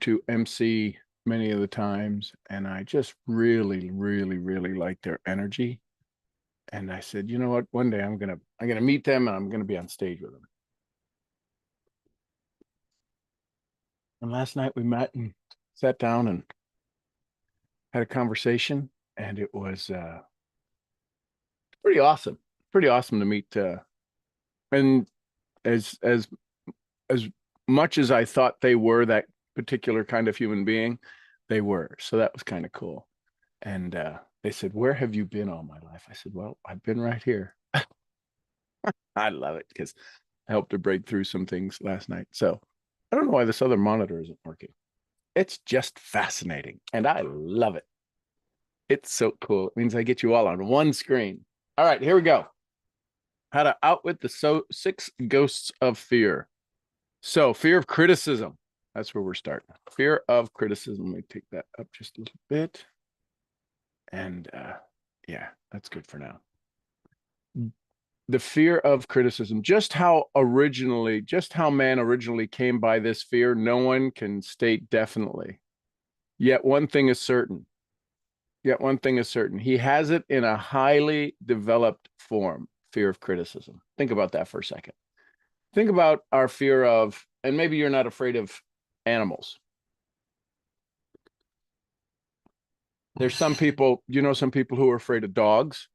to MC many of the times, and I just really, really, really like their energy. And I said, you know what? One day I'm gonna meet them and I'm gonna be on stage with them. And last night we met and sat down and had a conversation, and it was pretty awesome. Pretty awesome to meet. And as as as much as I thought they were that particular kind of human being, they were. So that was kind of cool. And they said, "Where have you been all my life?" I said, "Well, I've been right here." I love it because I helped to break through some things last night. So I don't know why this other monitor isn't working. It's just fascinating, and I love it. It's so cool. It means I get you all on one screen. All right, here we go. How to outwit the six ghosts of fear. So, fear of criticism. That's where we're starting. Fear of criticism. Let me take that up just a little bit. And yeah, that's good for now. The fear of criticism, just how man originally came by this fear, no one can state definitely. Yet one thing is certain. He has it in a highly developed form, fear of criticism. Think about that for a second. Think about our fear of, and maybe you're not afraid of animals. There's some people, some people who are afraid of dogs,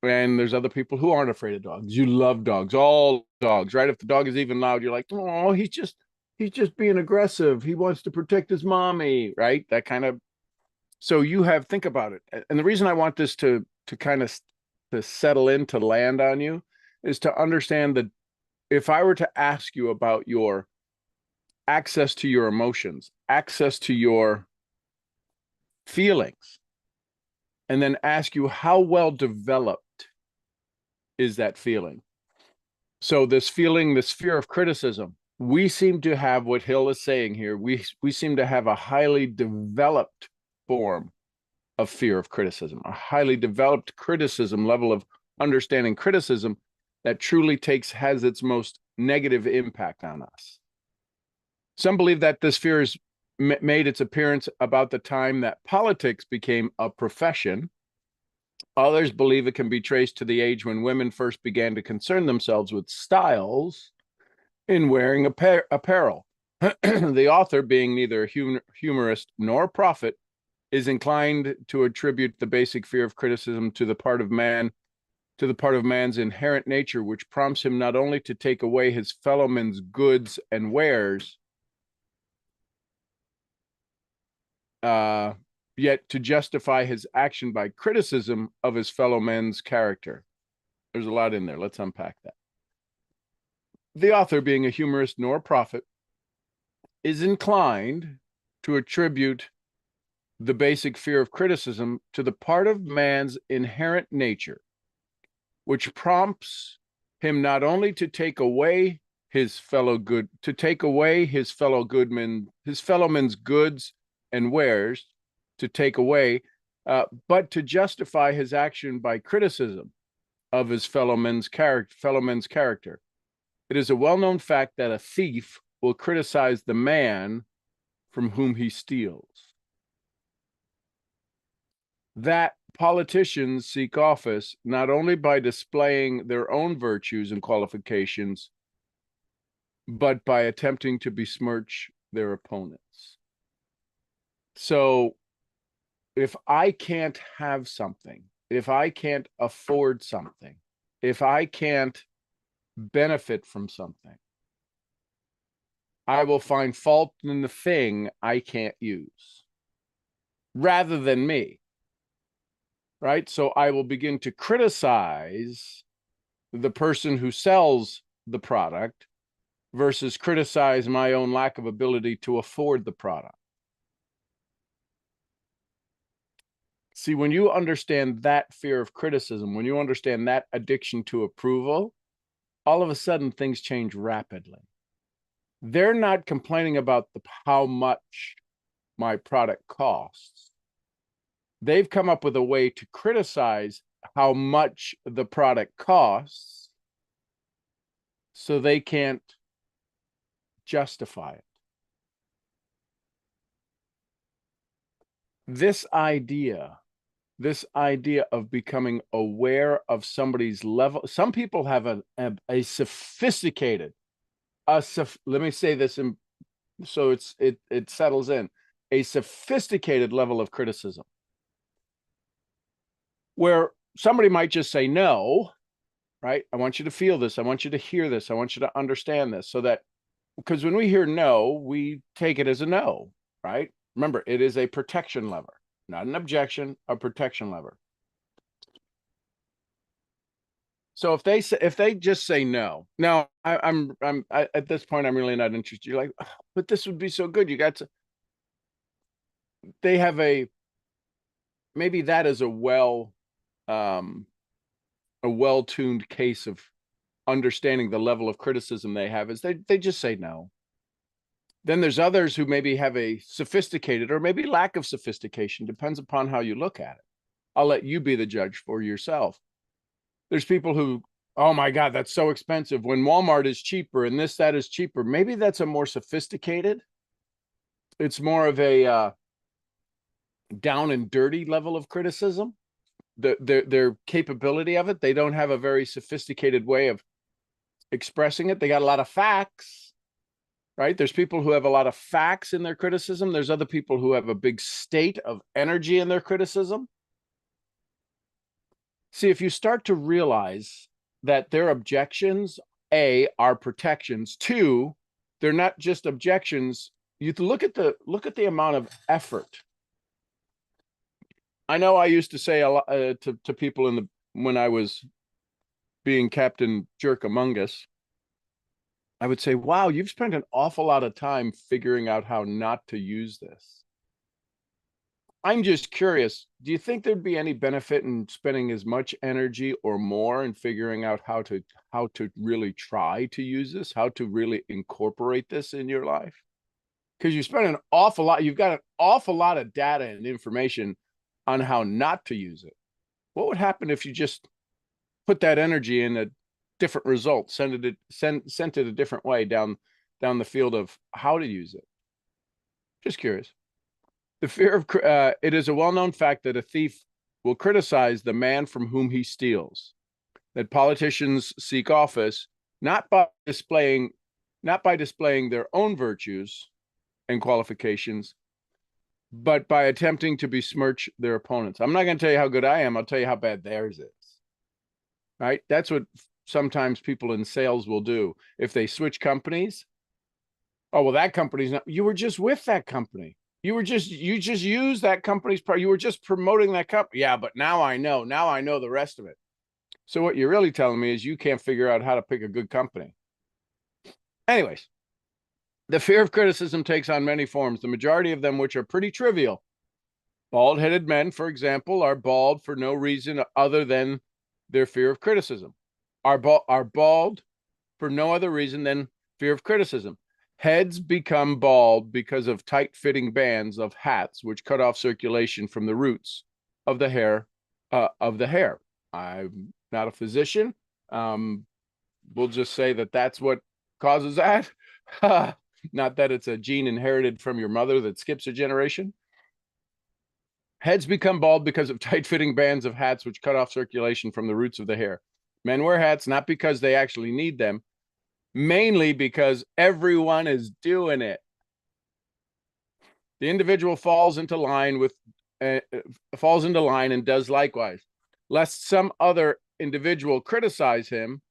and there's other people who aren't afraid of dogs. You love dogs, all dogs, right? If the dog is even loud, you're like, oh, he's just being aggressive. He wants to protect his mommy, right? That kind of. So think about it. And the reason I want this to kind of to settle in, to land on you, is to understand that if I were to ask you about your access to your emotions, access to your feelings, and then ask you how well developed is that feeling. So this feeling, this fear of criticism, we seem to have what Hill is saying here. We seem to have a highly developed form of fear of criticism, a highly developed criticism level of understanding criticism that truly has its most negative impact on us. Some believe that this fear has made its appearance about the time that politics became a profession. Others believe it can be traced to the age when women first began to concern themselves with styles in wearing apparel. The author, being neither a humorist nor a prophet, is inclined to attribute the basic fear of criticism to the part of man's inherent nature, which prompts him not only to take away his fellow men's goods and wares, yet to justify his action by criticism of his fellow men's character. There's a lot in there. Let's unpack that. The author, being a humorist nor a prophet, is inclined to attribute the basic fear of criticism to the part of man's inherent nature, which prompts him not only to take away his fellow men's goods and wares, to take away, but to justify his action by criticism of his fellow men's character. It is a well-known fact that a thief will criticize the man from whom he steals. That politicians seek office not only by displaying their own virtues and qualifications, but by attempting to besmirch their opponents. So if I can't have something, if I can't afford something, if I can't benefit from something, I will find fault in the thing I can't use rather than me. Right? So I will begin to criticize the person who sells the product versus criticize my own lack of ability to afford the product. See, when you understand that fear of criticism, when you understand that addiction to approval, all of a sudden things change rapidly. They're not complaining about how much my product costs. They've come up with a way to criticize how much the product costs so they can't justify it. this idea, this idea of becoming aware of somebody's level. Some people have a sophisticated, let me say this so it settles in, a sophisticated level of criticism where somebody might just say no, right? I want you to feel this. I want you to hear this. I want you to understand this, so that, because when we hear no, we take it as a no, right? Remember, it is a protection lever, not an objection, a protection lever. So if they just say no, now I'm at this point, I'm really not interested. You're like, oh, but this would be so good. You got to, they have maybe that is a well-tuned case of understanding the level of criticism they have, is they just say no. Then there's others who maybe have a sophisticated, or maybe lack of sophistication, depends upon how you look at it. I'll let you be the judge for yourself. There's people who, oh my God, that's so expensive when Walmart is cheaper and that is cheaper. Maybe that's a more sophisticated, it's more of a down and dirty level of criticism. Their capability of it, they don't have a very sophisticated way of expressing it. They got a lot of facts, right? There's people who have a lot of facts in their criticism. There's other people who have a big state of energy in their criticism. See, if you start to realize that their objections, A, are protections, two, they're not just objections. You look at the amount of effort. I know I used to say a lot to people when I was being Captain Jerk among us. I would say, wow, you've spent an awful lot of time figuring out how not to use this. I'm just curious, do you think there'd be any benefit in spending as much energy or more in figuring out how to really try to use this, how to really incorporate this in your life? Because you spend an awful lot, you've got an awful lot of data and information on how not to use it. What would happen if you just put that energy in a different result, sent it a different way down the field of how to use it? Just curious. The fear of it is a well-known fact that a thief will criticize the man from whom he steals. That politicians seek office not by displaying their own virtues and qualifications, but by attempting to besmirch their opponents. I'm not going to tell you how good I am. I'll tell you how bad theirs is. Right? That's what sometimes people in sales will do. If they switch companies, oh, well, that company's not, you were just with that company. You just used that company's part. You were just promoting that company. Yeah, but now I know the rest of it. So what you're really telling me is you can't figure out how to pick a good company. Anyways, the fear of criticism takes on many forms, the majority of them which are pretty trivial. Bald-headed men, for example, are bald for no reason other than their fear of criticism. Are bald for no other reason than fear of criticism. Heads become bald because of tight-fitting bands of hats which cut off circulation from the roots of the hair. I'm not a physician. We'll just say that that's what causes that. Not that it's a gene inherited from your mother that skips a generation. Heads become bald because of tight-fitting bands of hats which cut off circulation from the roots of the hair. Men wear hats not because they actually need them, mainly because everyone is doing it. The individual falls into line and does likewise, lest some other individual criticize him.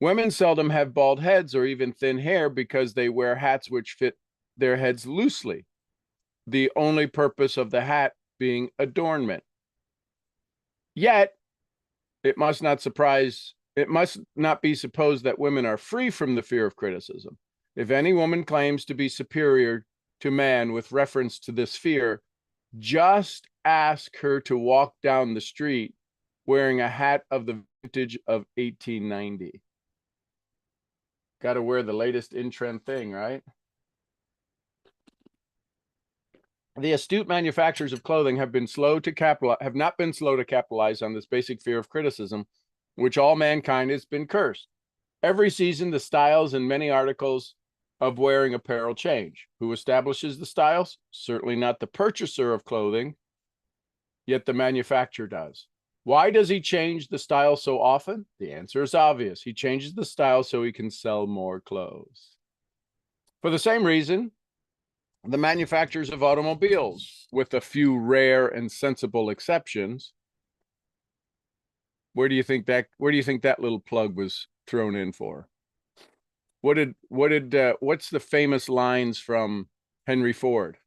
Women seldom have bald heads or even thin hair because they wear hats which fit their heads loosely, the only purpose of the hat being adornment. Yet, it must not be supposed that women are free from the fear of criticism. If any woman claims to be superior to man with reference to this fear, just ask her to walk down the street wearing a hat of the vintage of 1890. Got to wear the latest in-trend thing, right? The astute manufacturers of clothing have not been slow to capitalize on this basic fear of criticism, which all mankind has been cursed. Every season, the styles in many articles of wearing apparel change. Who establishes the styles? Certainly not the purchaser of clothing, yet the manufacturer does. Why does he change the style so often? The answer is obvious. He changes the style so he can sell more clothes. For the same reason, the manufacturers of automobiles, with a few rare and sensible exceptions, where do you think that little plug was thrown in for? What's the famous lines from Henry Ford?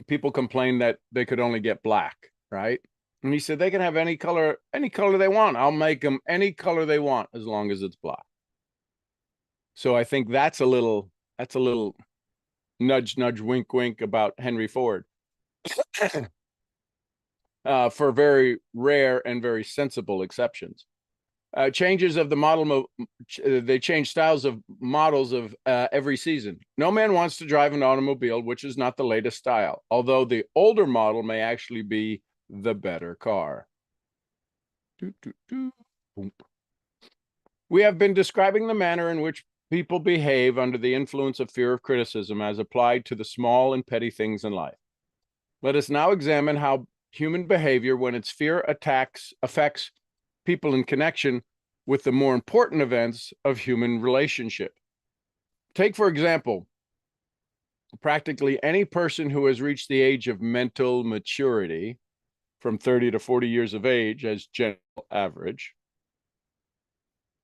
People complained that they could only get black, right? And he said they can have any color they want. I'll make them any color they want as long as it's black. So I think that's a little nudge, nudge, wink, wink about Henry Ford. For very rare and very sensible exceptions. Changes of the model, they change styles of models of every season. No man wants to drive an automobile which is not the latest style, although the older model may actually be the better car. We have been describing the manner in which people behave under the influence of fear of criticism as applied to the small and petty things in life. Let us now examine how human behavior, when its fear affects people in connection with the more important events of human relationship. Take, for example, practically any person who has reached the age of mental maturity, from 30 to 40 years of age as general average.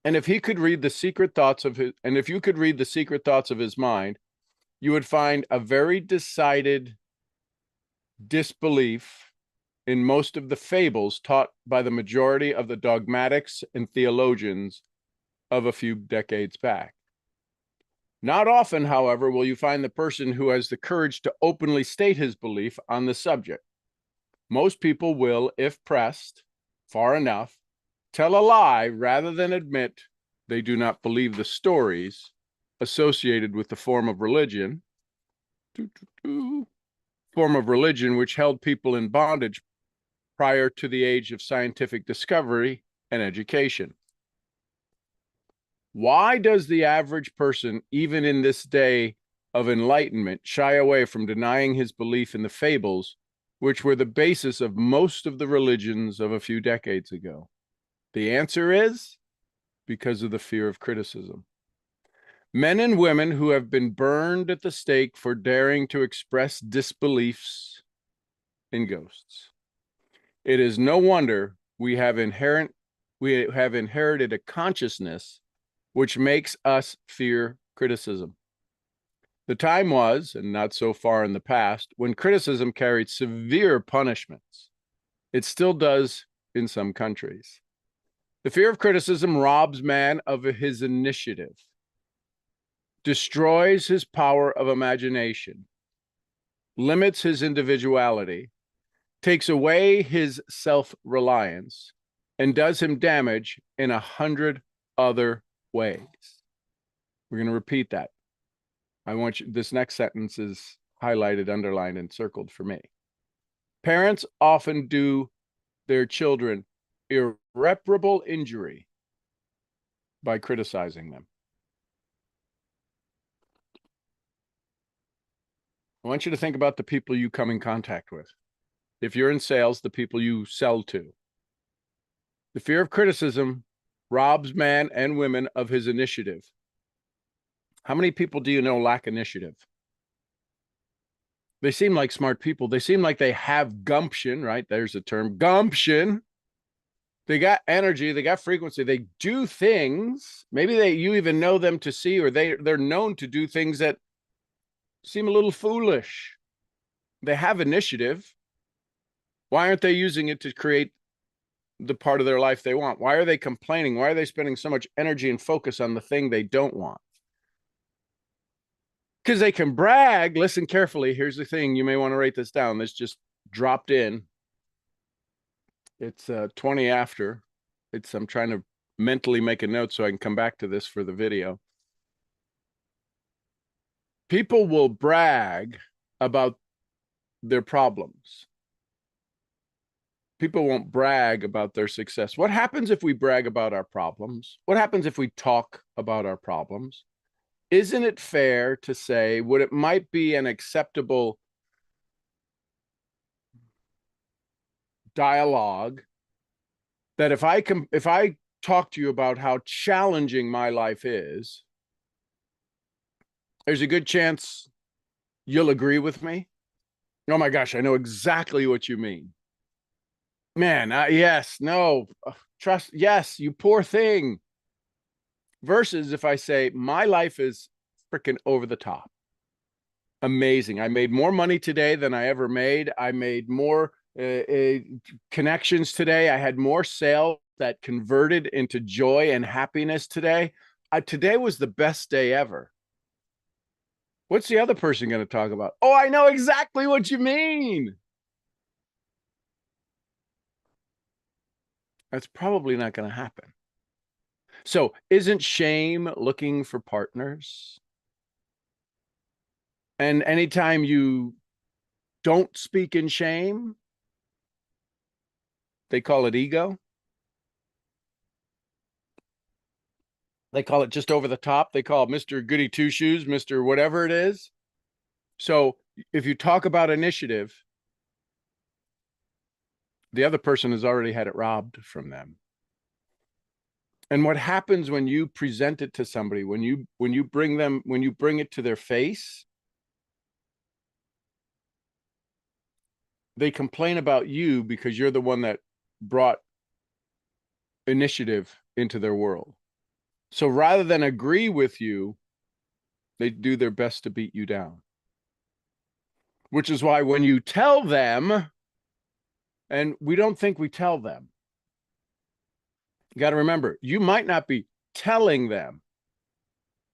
And if he could read the secret thoughts of his, and if you could read the secret thoughts of his mind, you would find a very decided disbelief in most of the fables taught by the majority of the dogmatics and theologians of a few decades back. Not often, however, will you find the person who has the courage to openly state his belief on the subject. Most people will, if pressed far enough, tell a lie rather than admit they do not believe the stories associated with the form of religion which held people in bondage prior to the age of scientific discovery and education. Why does the average person, even in this day of enlightenment, shy away from denying his belief in the fables, which were the basis of most of the religions of a few decades ago? The answer is because of the fear of criticism. Men and women who have been burned at the stake for daring to express disbeliefs in ghosts. It is no wonder we have inherited a consciousness which makes us fear criticism. The time was, and not so far in the past, when criticism carried severe punishments. It still does in some countries. The fear of criticism robs man of his initiative, destroys his power of imagination, limits his individuality, takes away his self-reliance, and does him damage in 100 other ways. We're going to repeat that. I want you, this next sentence is highlighted, underlined, and circled for me. Parents often do their children irreparable injury by criticizing them. I want you to think about the people you come in contact with. If you're in sales, the people you sell to. The fear of criticism robs man and women of his initiative. How many people do you know lack initiative? They seem like smart people. They seem like they have gumption, right? There's a term, gumption. They got energy, they got frequency, they do things. Maybe you even know them to see, or they're known to do things that seem a little foolish. They have initiative. Why aren't they using it to create the part of their life they want? Why are they complaining? Why are they spending so much energy and focus on the thing they don't want? Because they can brag. Listen carefully. Here's the thing. You may want to write this down. This just dropped in. It's 20 after. I'm trying to mentally make a note so I can come back to this for the video. People will brag about their problems. People won't brag about their success. What happens if we brag about our problems? What happens if we talk about our problems? isn't it fair to say what it might be an acceptable dialogue that if I talk to you about how challenging my life is, there's a good chance you'll agree with me? Oh my gosh, I know exactly what you mean. Man, yes, no, trust, yes, you poor thing. Versus if I say, my life is freaking over the top. Amazing. I made more money today than I ever made. I made more connections today. I had more sales that converted into joy and happiness today. Today was the best day ever. What's the other person going to talk about? Oh, I know exactly what you mean. That's probably not going to happen. So, isn't shame looking for partners? And anytime you don't speak in shame, they call it ego. They call it just over the top. They call it Mr. Goody Two Shoes, Mr. Whatever it is. So if you talk about initiative, the other person has already had it robbed from them. And what happens when you present it to somebody, when you bring it to their face, they complain about you because you're the one that brought initiative into their world. So rather than agree with you, they do their best to beat you down. Which is why when you tell them, and we don't think we tell them, you got to remember, you might not be telling them,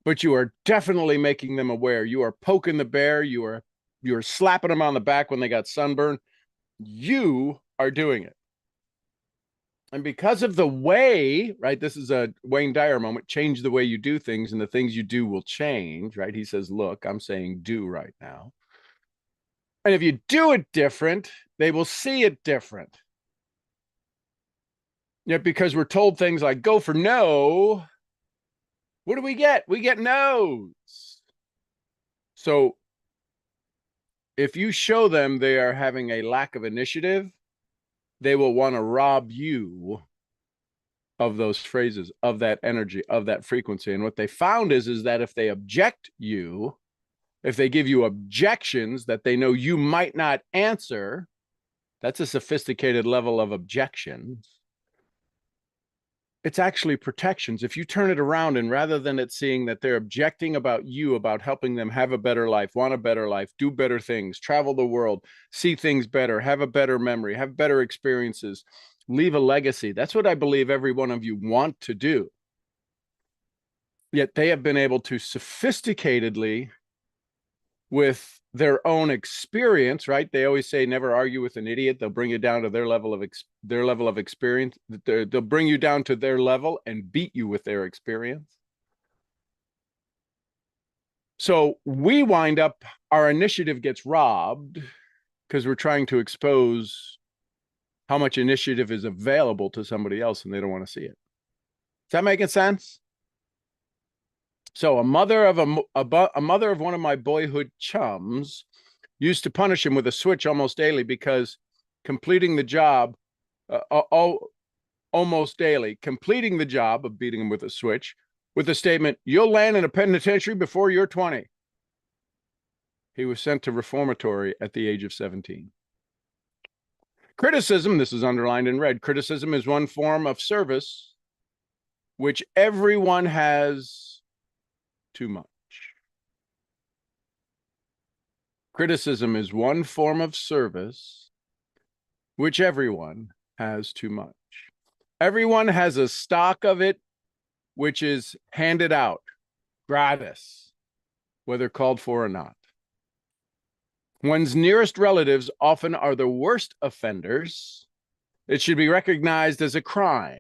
but you are definitely making them aware. You are poking the bear. You are slapping them on the back when they got sunburn. You are doing it. And because of the way, right, this is a Wayne Dyer moment, change the way you do things and the things you do will change, right? He says, look, I'm saying do right now. And if you do it different, they will see it different. Yet because we're told things like go for no, what do we get? We get no's. So if you show them they are having a lack of initiative, they will want to rob you of those phrases, of that energy, of that frequency. And what they found is that if they object you, if they give you objections that they know you might not answer, that's a sophisticated level of objections. It's actually protections. If you turn it around and rather than it seeing that they're objecting about you, about helping them have a better life, want a better life, do better things, travel the world, see things better, have a better memory, have better experiences, leave a legacy. That's what I believe every one of you want to do. Yet they have been able to sophisticatedly, with their own experience, right? They always say never argue with an idiot. They'll bring you down to their level of experience. They'll bring you down to their level and beat you with their experience. So we wind up, our initiative gets robbed because we're trying to expose how much initiative is available to somebody else and they don't want to see it. Is that making sense? So a mother of one of my boyhood chums used to punish him with a switch almost daily because completing the job almost daily, completing the job of beating him with a switch with the statement, "You'll land in a penitentiary before you're 20." He was sent to reformatory at the age of 17. Criticism, this is underlined in red, criticism is one form of service which everyone has too much. Criticism is one form of service which everyone has too much. Everyone has a stock of it which is handed out gratis, whether called for or not. One's nearest relatives often are the worst offenders. It should be recognized as a crime.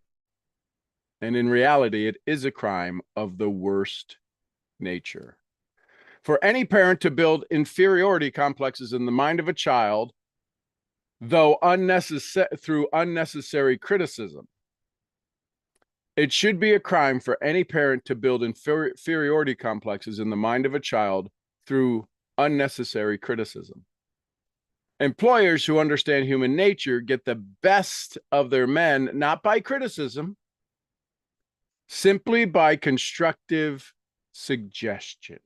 And in reality, it is a crime of the worst nature. For any parent to build inferiority complexes in the mind of a child, though through unnecessary criticism, It should be a crime for any parent to build inferiority complexes in the mind of a child through unnecessary criticism. Employers who understand human nature get the best of their men, not by criticism, simply by constructive suggestion.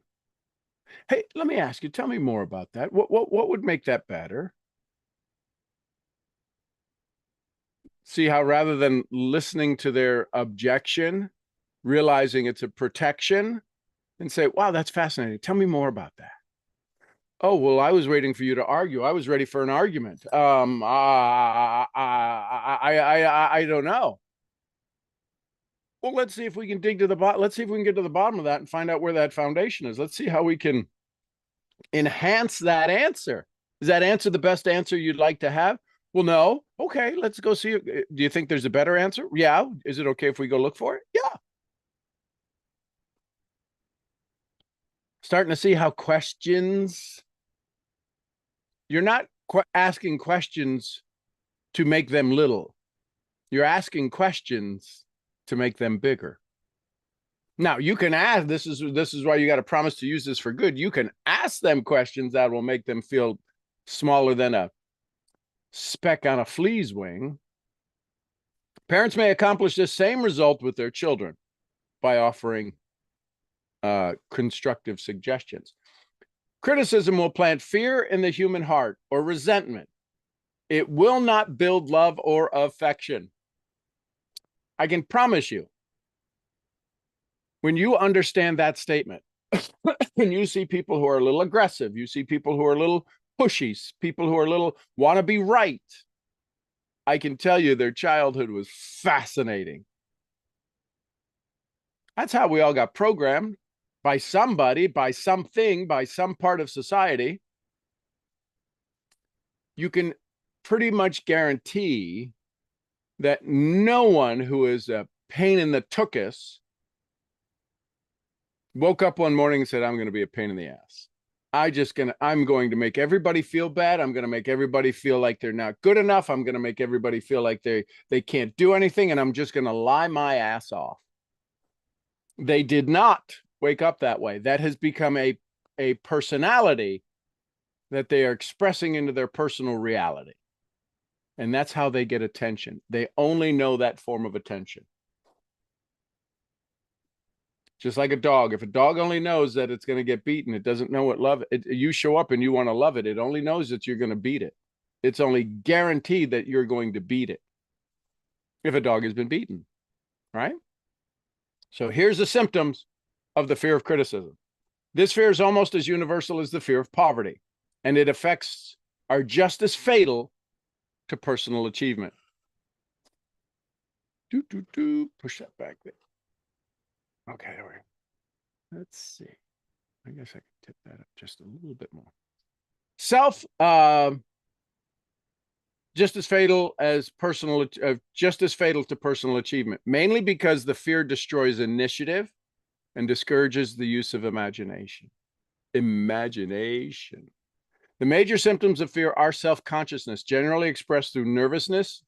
Hey, let me ask you, tell me more about that. What would make that better? See how rather than listening to their objection, realizing it's a protection, and say, wow, that's fascinating. Tell me more about that. Oh, well, I was waiting for you to argue. I was ready for an argument. I don't know. Well, let's see if we can dig to the bottom. Let's see if we can get to the bottom of that and find out where that foundation is. Let's see how we can enhance that answer. Is that answer the best answer you'd like to have? Well, no. Okay, let's go see. Do you think there's a better answer? Yeah. Is it okay if we go look for it? Yeah. Starting to see how questions, you're not asking questions to make them little. You're asking questions to make them bigger. Now, you can ask, this is why you got to promise to use this for good. You can ask them questions that will make them feel smaller than a speck on a flea's wing. Parents may accomplish this same result with their children by offering constructive suggestions. Criticism will plant fear in the human heart or resentment. It will not build love or affection. I can promise you, when you understand that statement, and you see people who are a little aggressive, you see people who are a little pushy, people who are a little want to be right, I can tell you their childhood was fascinating. That's how we all got programmed by somebody, by something, by some part of society. You can pretty much guarantee that no one who is a pain in the tuchus woke up one morning and said, I'm going to be a pain in the ass. I'm going to make everybody feel bad. I'm going to make everybody feel like they're not good enough. I'm going to make everybody feel like they can't do anything. And I'm just going to lie my ass off. They did not wake up that way. That has become a personality that they are expressing into their personal reality. And that's how they get attention. They only know that form of attention. Just like a dog. If a dog only knows that it's going to get beaten, it doesn't know what love. You show up and you want to love it. It only knows that you're going to beat it. It's only guaranteed that you're going to beat it if a dog has been beaten, right? So here's the symptoms of the fear of criticism. This fear is almost as universal as the fear of poverty, and it affects are just as fatal to personal achievement. Push that back there. Okay, there we go. Let's see. I guess I can tip that up just a little bit more. Just as fatal to personal achievement, mainly because the fear destroys initiative and discourages the use of imagination. Imagination. The major symptoms of fear are self-consciousness, generally expressed through nervousness,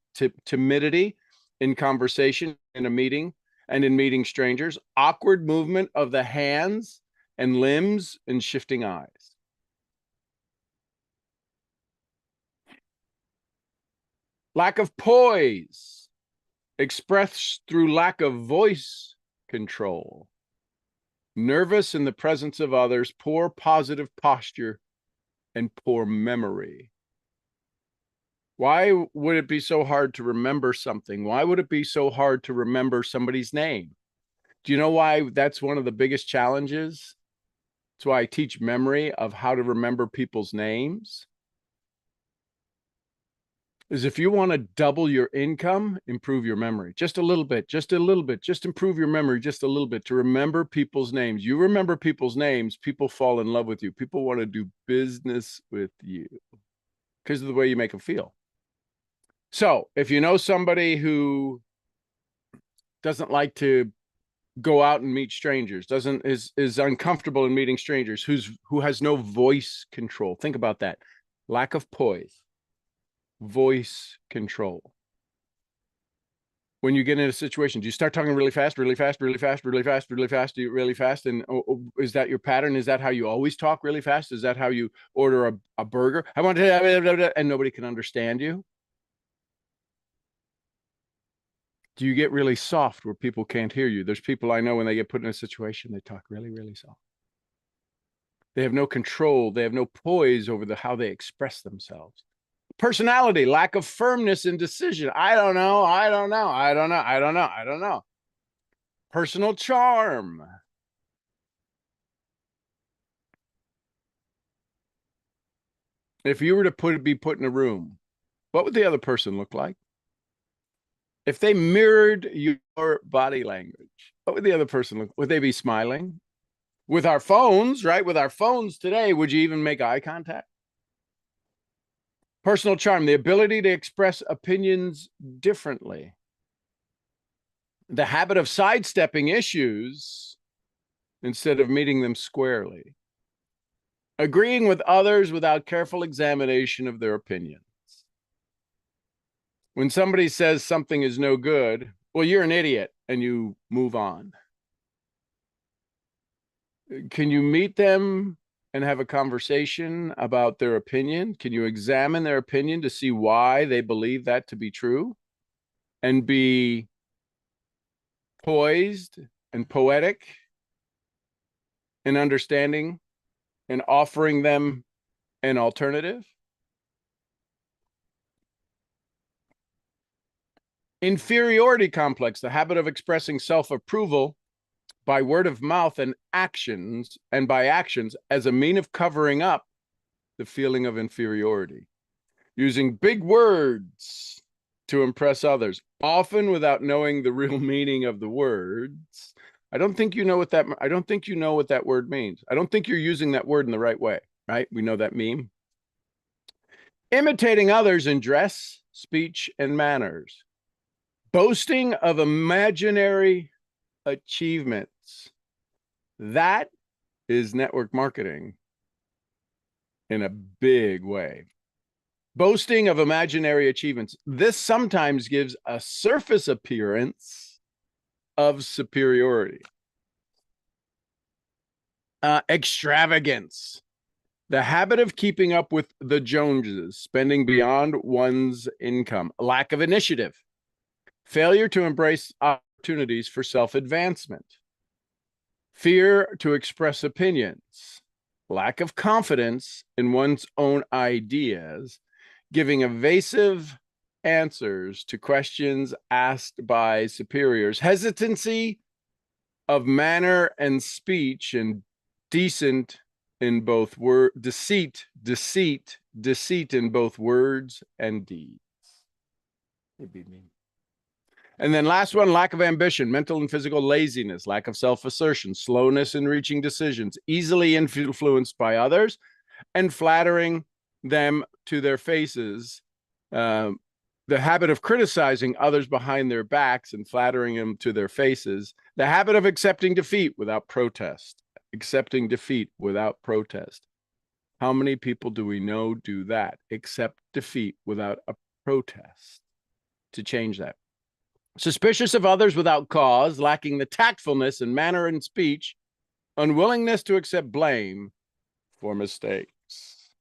timidity in conversation, in a meeting, and in meeting strangers, awkward movement of the hands and limbs, and shifting eyes. Lack of poise, expressed through lack of voice control. Nervous in the presence of others, poor positive posture, and poor memory. Why would it be so hard to remember something? Why would it be so hard to remember somebody's name? Do you know why that's one of the biggest challenges? That's why I teach memory of how to remember people's names. Is if you want to double your income, improve your memory just a little bit, just improve your memory just a little bit to remember people's names. You remember people's names, people fall in love with you. People want to do business with you because of the way you make them feel. So if you know somebody who doesn't like to go out and meet strangers, is uncomfortable in meeting strangers, who has no voice control, think about that. Lack of poise. Voice control. when you get in a situation? Do you start talking really fast, really fast, really fast, really fast, really fast, really fast? And is that your pattern? Is that how you always talk really fast? Is that how you order a burger? I want to, and nobody can understand you. Do you get really soft where people can't hear you? There's people I know when they get put in a situation, they talk really, really soft. They have no control. They have no poise over how they express themselves. Personality, lack of firmness and decision. I don't know. I don't know. I don't know. I don't know. I don't know. Personal charm. If you were to be put in a room, what would the other person look like? If they mirrored your body language, what would the other person look? Would they be smiling? With our phones, right? With our phones today, would you even make eye contact? Personal charm, the ability to express opinions differently. The habit of sidestepping issues instead of meeting them squarely. Agreeing with others without careful examination of their opinions. When somebody says something is no good, well, you're an idiot, and you move on. Can you meet them and have a conversation about their opinion? Can you examine their opinion to see why they believe that to be true? And be poised and poetic in understanding and offering them an alternative? Inferiority complex, the habit of expressing self-approval by word of mouth and actions, and by actions as a mean of covering up the feeling of inferiority. Using big words to impress others, often without knowing the real meaning of the words. I don't think you know what that word means. I don't think you're using that word in the right way, right? We know that meme. Imitating others in dress, speech, and manners. Boasting of imaginary achievements. That is network marketing in a big way. Boasting of imaginary achievements. This sometimes gives a surface appearance of superiority. Extravagance. The habit of keeping up with the Joneses, spending beyond one's income. Lack of initiative. Failure to embrace opportunities for self-advancement. Fear to express opinions. Lack of confidence in one's own ideas. Giving evasive answers to questions asked by superiors. Hesitancy of manner and speech, and deceit in both deceit in both words and deeds. It'd be me. And then last one, lack of ambition, mental and physical laziness, lack of self-assertion, slowness in reaching decisions, easily influenced by others, and flattering them to their faces. The habit of criticizing others behind their backs and flattering them to their faces. The habit of accepting defeat without protest. Accepting defeat without protest. How many people do we know do that? Accept defeat without a protest. To change that. Suspicious of others without cause, lacking the tactfulness in manner and speech, unwillingness to accept blame for mistakes.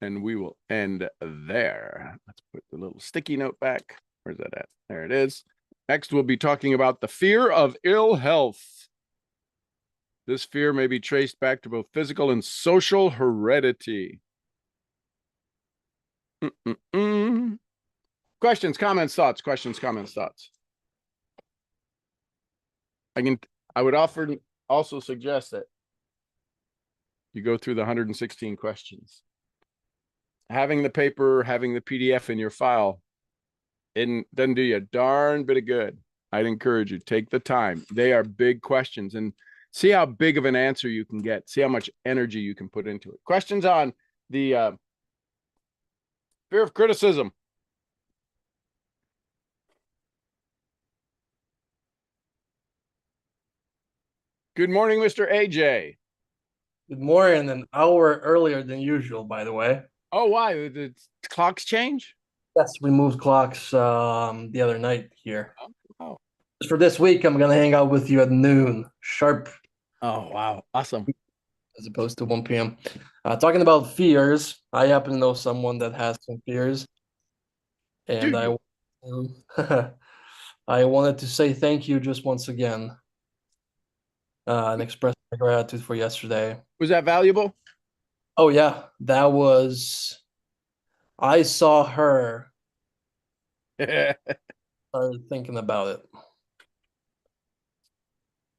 And we will end there. Let's put the little sticky note back. Where's that at? There it is. Next, we'll be talking about the fear of ill health. This fear may be traced back to both physical and social heredity. Questions, comments, thoughts, questions, comments, thoughts. I would also suggest that you go through the 116 questions. Having the paper, having the PDF in your file, it doesn't do you a darn bit of good. I'd encourage you, take the time. They are big questions, and see how big of an answer you can get. See how much energy you can put into it. Questions on the fear of criticism. Good morning, Mr. AJ. Good morning, an hour earlier than usual, by the way. Oh, why? The clocks change? Yes, we moved clocks the other night here. Oh, For this week, I'm gonna hang out with you at noon sharp, Oh, wow. Awesome. as opposed to 1 p.m. Talking about fears, I happen to know someone that has some fears, Do and you? I wanted to say thank you just once again, and express my gratitude for yesterday. Was that valuable? Oh yeah, that was. I saw her. Started thinking about it,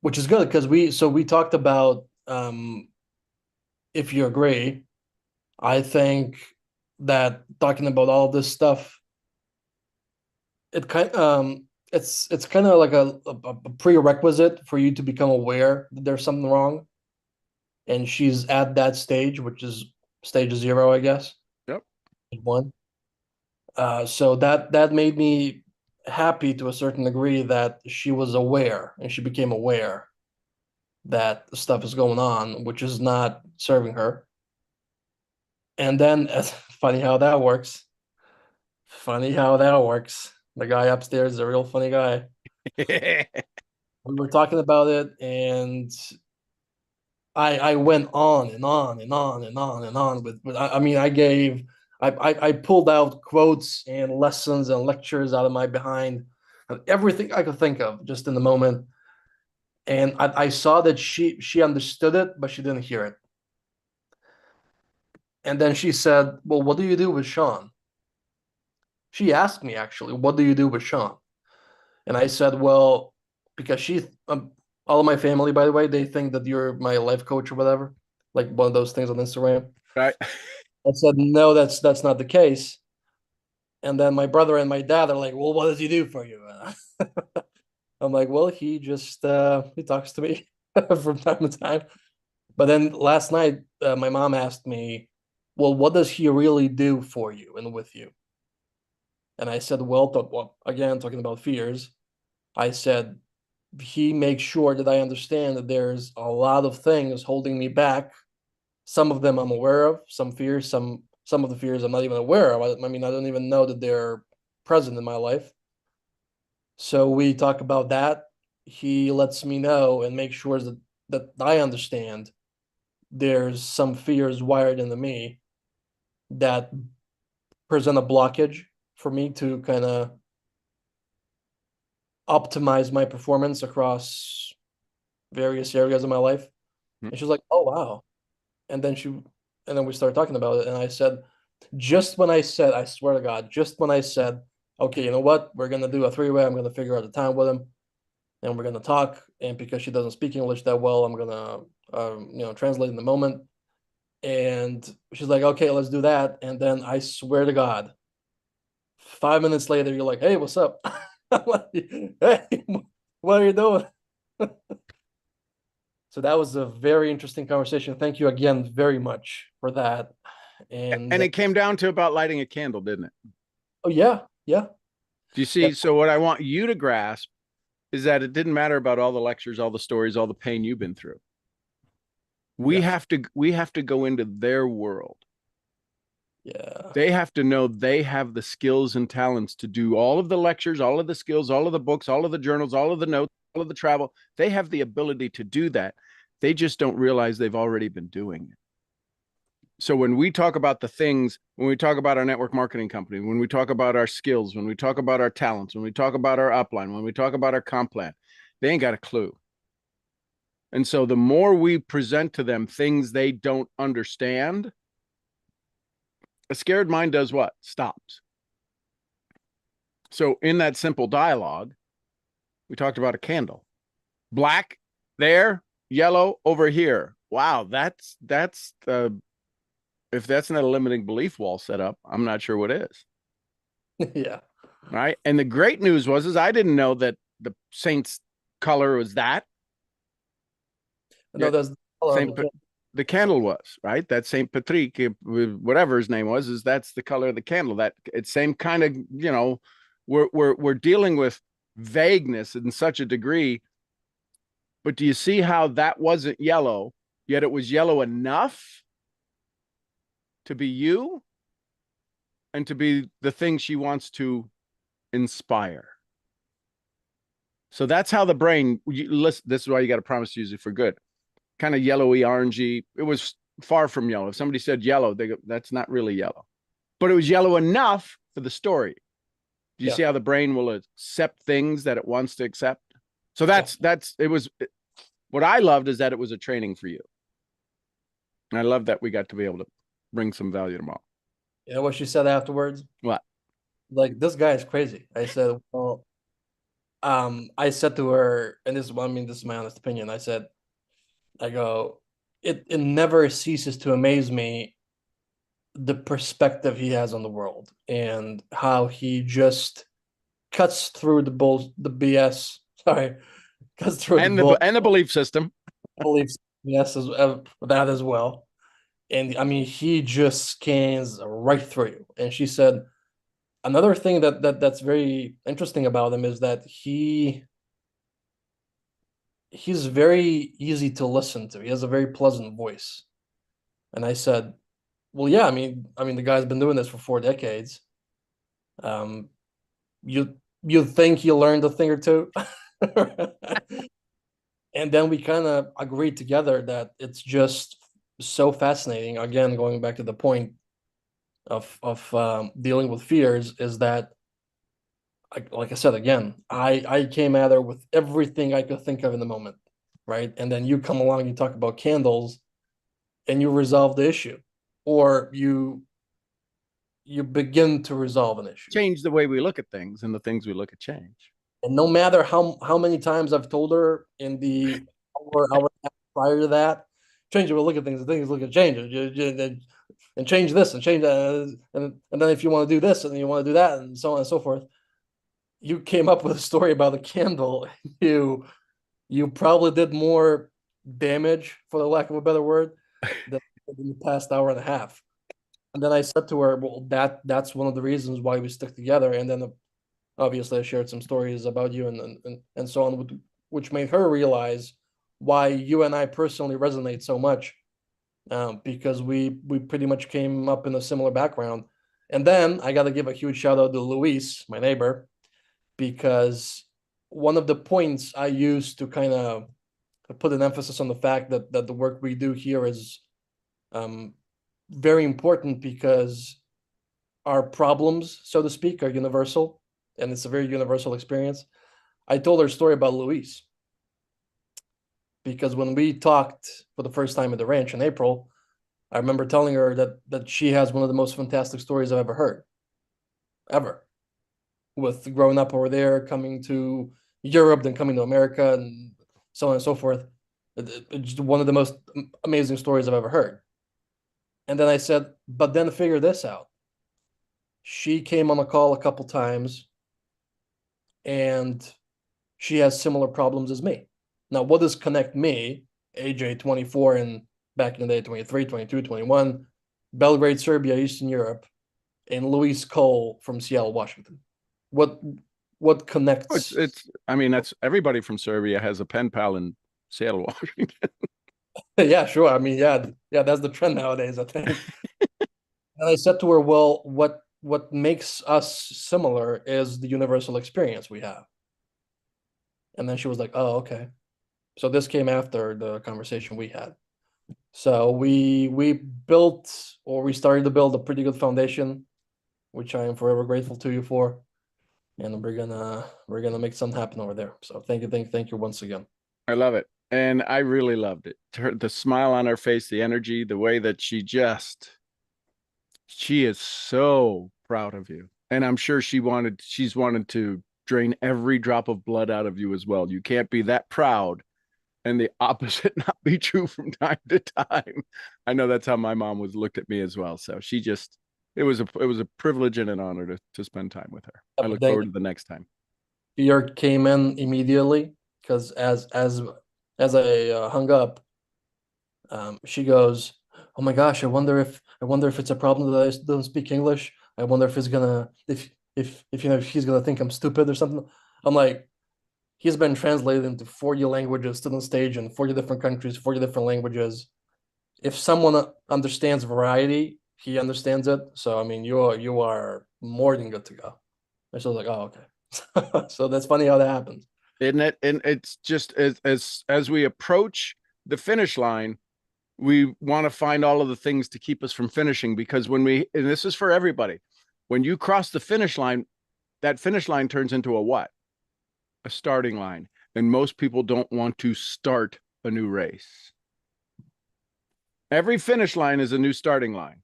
which is good because we talked about if you agree. I think that talking about all this stuff, it kind it's kind of like a prerequisite for you to become aware that there's something wrong, and she's at that stage, which is stage 0, I guess. Yep. One. So that made me happy to a certain degree that she was aware and she became aware that stuff is going on, which is not serving her. And then, funny how that works. Funny how that works. The guy upstairs is a real funny guy. We were talking about it, and I went on and on and on and on and on with I mean I pulled out quotes and lessons and lectures out of my behind, everything I could think of just in the moment. And I saw that she understood it, but she didn't hear it. And then she said, "Well, what do you do with Sean?" She asked me actually, "What do you do with Sean?" And I said, "Well, because all of my family, by the way, they think that you're my life coach or whatever, like one of those things on Instagram." Right. I said, "No, that's not the case." And then my brother and my dad are like, "Well, what does he do for you?" I'm like, "Well, he just he talks to me from time to time." But then last night, my mom asked me, "Well, what does he really do for you and with you?" And I said, "Well, again, talking about fears, I said he makes sure that I understand that there's a lot of things holding me back. Some of them I'm aware of, some fears, some of the fears I'm not even aware of. I mean, I don't even know that they're present in my life." So we talk about that. He lets me know and makes sure that I understand there's some fears wired into me that present a blockage for me to kind of optimize my performance across various areas of my life. Hmm. And she's like, "Oh wow." And then we started talking about it. And I said, just when I said, I swear to God, just when I said, "Okay, you know what? We're gonna do a three-way. I'm gonna figure out the time with him and we're gonna talk." And because she doesn't speak English that well, I'm gonna translate in the moment. And she's like, "Okay, let's do that." And then I swear to God, 5 minutes later, you're like, "Hey, what's up?" I'm like, "Hey, what are you doing?" So that was a very interesting conversation. Thank you again very much for that. And And it came down to about lighting a candle, didn't it? oh yeah, yeah, Do you yeah, see? So what I want you to grasp is that it didn't matter about all the lectures, all the stories, all the pain you've been through. yes, We have to go into their world. yeah, They have to know they have the skills and talents to do all of the lectures, all of the skills, all of the books, all of the journals, all of the notes, all of the travel. They have the ability to do that. They just don't realize they've already been doing it. So when we talk about the things, when we talk about our network marketing company, when we talk about our skills, when we talk about our talents, when we talk about our upline, when we talk about our comp plan, they ain't got a clue. And so the more we present to them things they don't understand, a scared mind does what? Stops. So in that simple dialogue, we talked about a candle. Black there, yellow over here. Wow, that's if that's not a limiting belief wall set up, I'm not sure what is. yeah. Right. And the great news was is I didn't know that the Saints color was that. No, Yet that's the color of Saint the kid. the candle was, right? That Saint Patrick, whatever his name was, is that's the color of the candle. That it's same kind of, we're dealing with vagueness in such a degree. But do you see how that wasn't yellow, yet it was yellow enough to be you and to be the thing she wants to inspire? So that's how the brain, listen, this is why you got to promise to use it for good. Kind of yellowy, orangey. It was far from yellow. If somebody said yellow, they go, that's not really yellow. But it was yellow enough for the story. Do you Yeah, see how the brain will accept things that it wants to accept? So yeah. that's it was what I loved is that it was a training for you. And I love that we got to be able to bring some value to mom. You know what she said afterwards? What? Like, this guy is crazy. I said, well, I said to her, and this is, I mean, this is my honest opinion. I go, it never ceases to amaze me the perspective he has on the world and how he just cuts through the BS. Sorry, cuts through the bull And the belief system. beliefs. Yes, that as well. And I mean, he just scans right through you. And she said another thing that's very interesting about him is that he's very easy to listen to. He has a very pleasant voice. And I said, well, yeah, I mean, the guy's been doing this for 4 decades. Um, you you think you learned a thing or two, and then we kind of agreed together that it's just so fascinating. Again, going back to the point of dealing with fears, is that like I said again, I came at her with everything I could think of in the moment, right? And then you come along, you talk about candles, and you resolve the issue, or you begin to resolve an issue. Change the way we look at things and the things we look at change. And no matter how many times I've told her in the hour prior to that, change it. We'll look at things look at change it, and change this and change that, and then if you want to do this and you want to do that and so on and so forth. You came up with a story about a candle. You probably did more damage, for the lack of a better word, than in the past hour and a half. And then I said to her, "Well, that's one of the reasons why we stick together." And then obviously I shared some stories about you and so on, which made her realize why you and I personally resonate so much, because we pretty much came up in a similar background. And then I got to give a huge shout out to Luis, my neighbor, because one of the points I used to kind of put an emphasis on the fact that the work we do here is um, very important because our problems, so to speak, are universal, and it's a very universal experience. I told her a story about Luis because when we talked for the first time at the ranch in April, I remember telling her that she has one of the most fantastic stories I've ever heard, ever, with growing up over there, coming to Europe, then coming to America, and so on and so forth. It's one of the most amazing stories I've ever heard. And then I said, but then figure this out. She came on a call a couple times and she has similar problems as me. Now, what does connect me, AJ 24 and back in the day 23, 22, 21, Belgrade, Serbia, Eastern Europe, and Luis Cole from Seattle, Washington? What what connects? It's I mean, that's everybody from Serbia has a pen pal in Seattle, Washington. Yeah, sure. I mean, yeah, that's the trend nowadays, I think. And I said to her, well, what makes us similar is the universal experience we have. And then she was like, oh, okay. So this came after the conversation we had. So we built, or we started to build, a pretty good foundation, which I am forever grateful to you for. And we're gonna make something happen over there. So thank you once again. I love it. And I really loved it. The smile on her face, the energy, the way that she is so proud of you. And I'm sure she's wanted to drain every drop of blood out of you as well. You can't be that proud and the opposite not be true from time to time. I know that's how my mom was looked at me as well. So it was a privilege and an honor to spend time with her. I look forward to the next time. Fear came in immediately because as I hung up, she goes, "Oh my gosh, I wonder if it's a problem that I don't speak English. I wonder if it's gonna if if he's gonna think I'm stupid or something." I'm like, he's been translated into 40 languages to the stage in 40 different countries, 40 different languages. If someone understands variety, he understands it. So I mean, you are more than good to go. And she was like, "Oh, okay." So that's funny how that happens. Isn't it? And it's just as we approach the finish line, we want to find all of the things to keep us from finishing, because when we, and this is for everybody, when you cross the finish line, that finish line turns into a what? A starting line. And most people don't want to start a new race. Every finish line is a new starting line.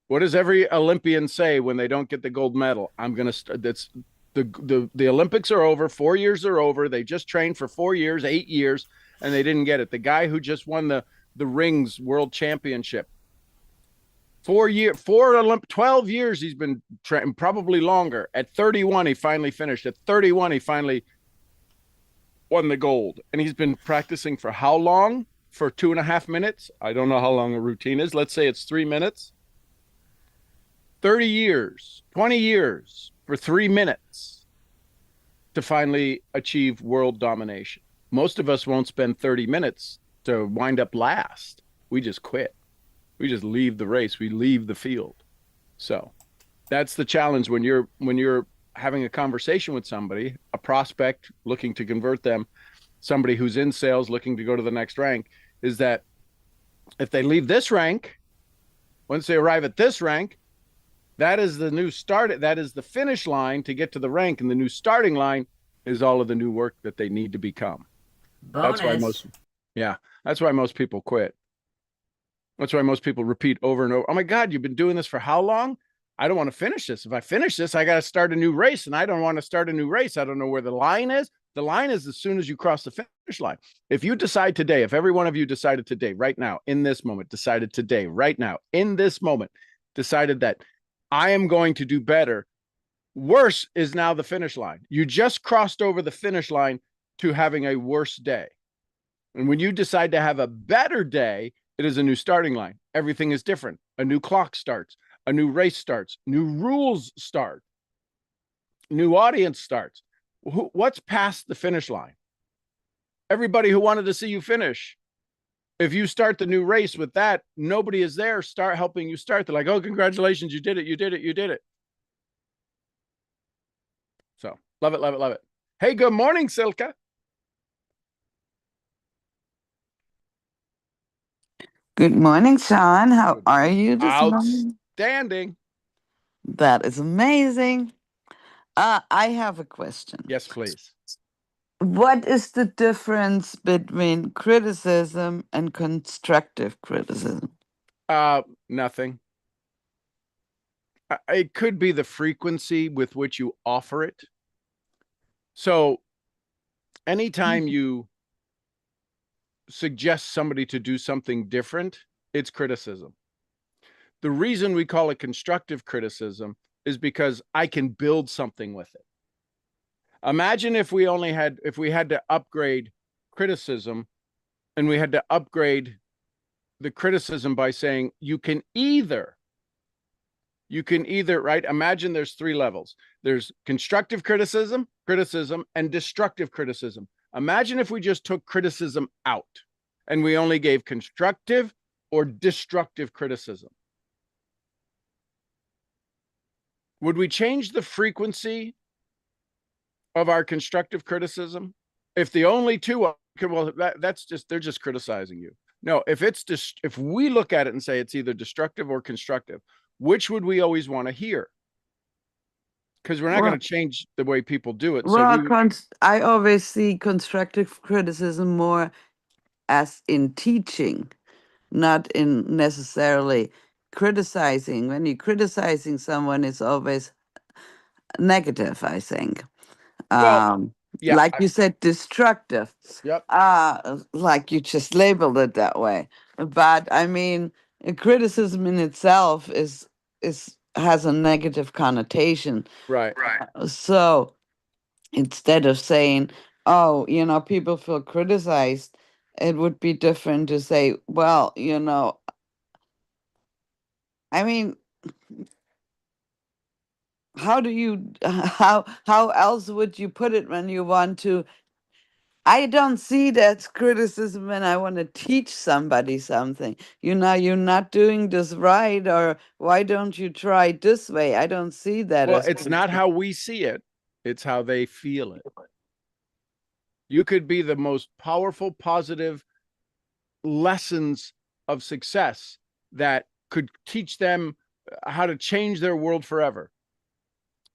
What does every Olympian say when they don't get the gold medal? I'm going to start. That's the Olympics are over. 4 years are over. They just trained for 4 years, 8 years, and they didn't get it. The guy who just won the rings world championship, 12 years he's been training, probably longer. At 31, he finally finished. At 31, he finally won the gold. And he's been practicing for how long? For 2.5 minutes. I don't know how long a routine is. Let's say it's 3 minutes. 30 years, 20 years for 3 minutes to finally achieve world domination. Most of us won't spend 30 minutes to wind up last. We just quit. We just leave the race. We leave the field. So that's the challenge when you're having a conversation with somebody, a prospect looking to convert them, somebody who's in sales looking to go to the next rank, is that if they leave this rank, once they arrive at this rank, that is the new start. That is the finish line to get to the rank, and the new starting line is all of the new work that they need to become. Bonus. That's why most people quit. That's why most people repeat over and over. Oh my God, you've been doing this for how long? I don't want to finish this. If I finish this, I got to start a new race, and I don't want to start a new race. I don't know where the line is. The line is as soon as you cross the finish line. If you decide today, if every one of you decided today, right now, in this moment, decided today, right now, in this moment, decided that I am going to do better, worse is now the finish line. You just crossed over the finish line to having a worse day. And when you decide to have a better day, it is a new starting line. Everything is different. A new clock starts. A new race starts. New rules start. New audience starts. What's past the finish line? Everybody who wanted to see you finish. If you start the new race with that, nobody is there. Start helping you start. They're like, oh, congratulations. You did it. You did it. You did it. So love it, love it, love it. Hey, good morning, Silka. Good morning, Sean. How are you this morning? Outstanding. That is amazing. I have a question. Yes, please. What is the difference between criticism and constructive criticism? Nothing. It could be the frequency with which you offer it. So anytime you suggest somebody to do something different, it's criticism. The reason we call it constructive criticism is because I can build something with it. Imagine if we had to upgrade criticism, and we had to upgrade the criticism by saying you can either, right? Imagine there's 3 levels. There's constructive criticism, and destructive criticism. Imagine if we just took criticism out and we only gave constructive or destructive criticism. Would we change the frequency of our constructive criticism? If the only 2, well, that's just, they're just criticizing you. No, if we look at it and say it's either destructive or constructive, which would we always want to hear? Because we're not going to change the way people do it. Well, I always see constructive criticism more as in teaching, not in necessarily criticizing. When you're criticizing someone, it's always negative, I think. Yeah, like you said, destructive. Yep. Like you just labeled it that way. But I mean, criticism in itself has a negative connotation. Right. So instead of saying, oh, people feel criticized, it would be different to say, well, I mean, how do you how else would you put it when you want to? I don't see that criticism when I want to teach somebody something. You're not doing this right, or why don't you try it this way? I don't see that. Well, it's not how we see it. It's how they feel it. You could be the most powerful, positive lessons of success that could teach them how to change their world forever.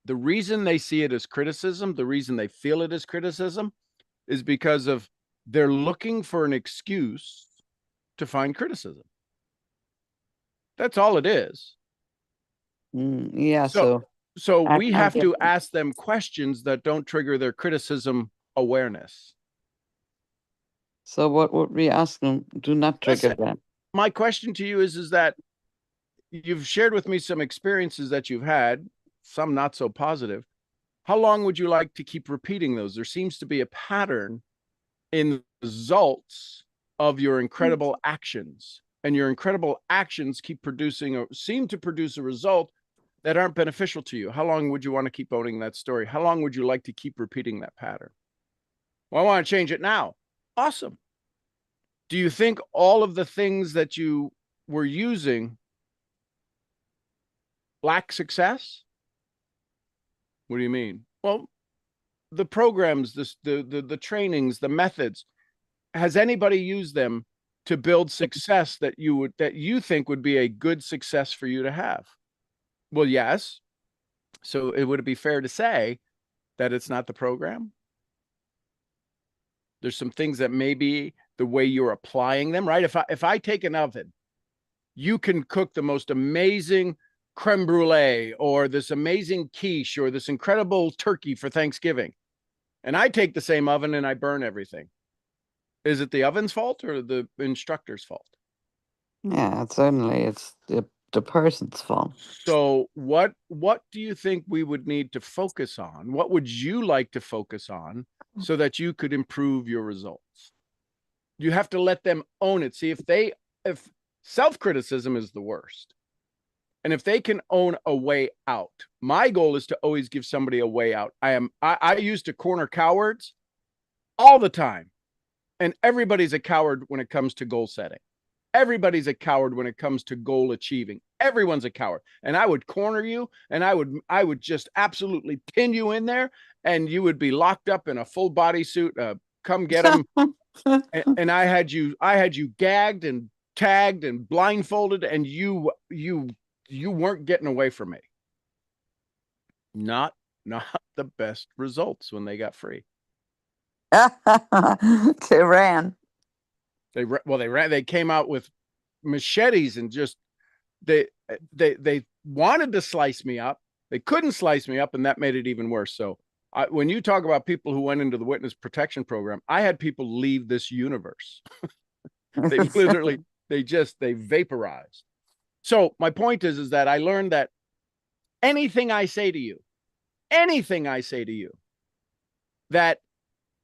The reason they see it as criticism, the reason they feel it as criticism, is because of they're looking for an excuse to find criticism. That's all it is. Yeah, So I we I have get to that. ask them questions that don't trigger their criticism awareness. So what would we ask them? Do not trigger Listen, that. my question to you is that you've shared with me some experiences that you've had, some not so positive. How long would you like to keep repeating those? There seems to be a pattern in the results of your incredible actions, and your incredible actions keep producing or seem to produce a result that aren't beneficial to you. How long would you want to keep owning that story? How long would you like to keep repeating that pattern? Well, I want to change it now. Awesome. Do you think all of the things that you were using lack success? What do you mean? Well, the programs, the trainings, the methods, has anybody used them to build success that you think would be a good success for you to have? Well, yes. So it would be fair to say that it's not the program. There's some things that maybe the way you're applying them, right? If I take an oven, you can cook the most amazing creme brulee or this amazing quiche or this incredible turkey for Thanksgiving. And I take the same oven and I burn everything. Is it the oven's fault or the instructor's fault? Yeah, certainly it's the person's fault. So what do you think we would need to focus on? What would you like to focus on so that you could improve your results? You have to let them own it. See, if self-criticism is the worst, and if they can own a way out, my goal is to always give somebody a way out. I used to corner cowards all the time. And everybody's a coward when it comes to goal setting. Everybody's a coward when it comes to goal achieving. Everyone's a coward. And I would corner you and I would just absolutely pin you in there and you would be locked up in a full bodysuit. Come get them. And I had you gagged and tagged and blindfolded and you weren't getting away from me. Not the best results when they got free. They ran. They came out with machetes and just they wanted to slice me up. They couldn't slice me up, and that made it even worse. So when you talk about people who went into the witness protection program, I had people leave this universe. They literally they vaporized. So my point is that I learned that anything I say to you that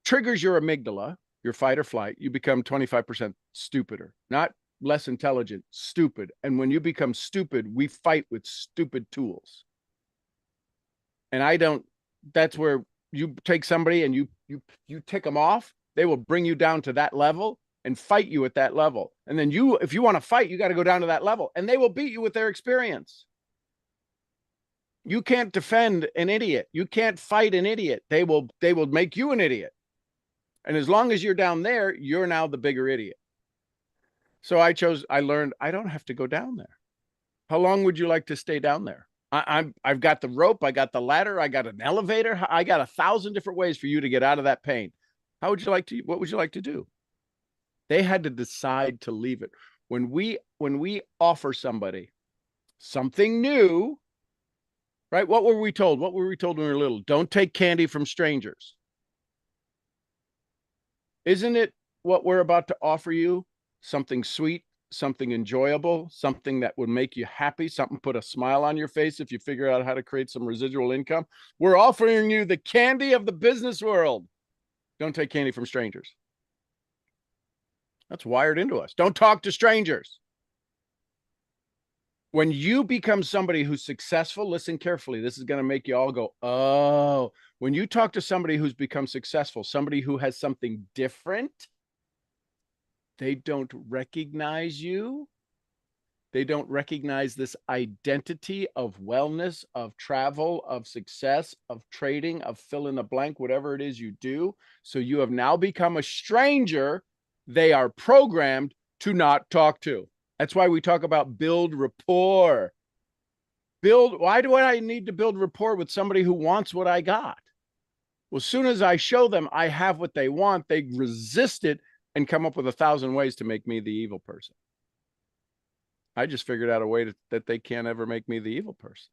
triggers your amygdala, your fight or flight, you become 25% stupider, not less intelligent, stupid. And when you become stupid, we fight with stupid tools. And that's where you take somebody and you tick them off, they will bring you down to that level and fight you at that level. And then if you want to fight, you got to go down to that level and they will beat you with their experience. You can't defend an idiot. You can't fight an idiot. They will make you an idiot. And as long as you're down there, you're now the bigger idiot. So I learned I don't have to go down there. How long would you like to stay down there? I've got the rope, I got the ladder, I got an elevator, I got 1,000 different ways for you to get out of that pain. What would you like to do? They had to decide to leave it. When we offer somebody something new, right? What were we told? What were we told when we were little? Don't take candy from strangers. Isn't it what we're about to offer you? Something sweet, something enjoyable, something that would make you happy, something put a smile on your face if you figure out how to create some residual income. We're offering you the candy of the business world. Don't take candy from strangers. That's wired into us. Don't talk to strangers. When you become somebody who's successful, listen carefully. This is going to make you all go, oh, when you talk to somebody who's become successful, somebody who has something different, they don't recognize you. They don't recognize this identity of wellness, of travel, of success, of trading, of fill in the blank, whatever it is you do. So you have now become a stranger they are programmed to not talk to. That's why we talk about build rapport. Why do I need to build rapport with somebody who wants what I got? Well, as soon as I show them I have what they want, they resist it and come up with 1,000 ways to make me the evil person. I just figured out a way that they can't ever make me the evil person.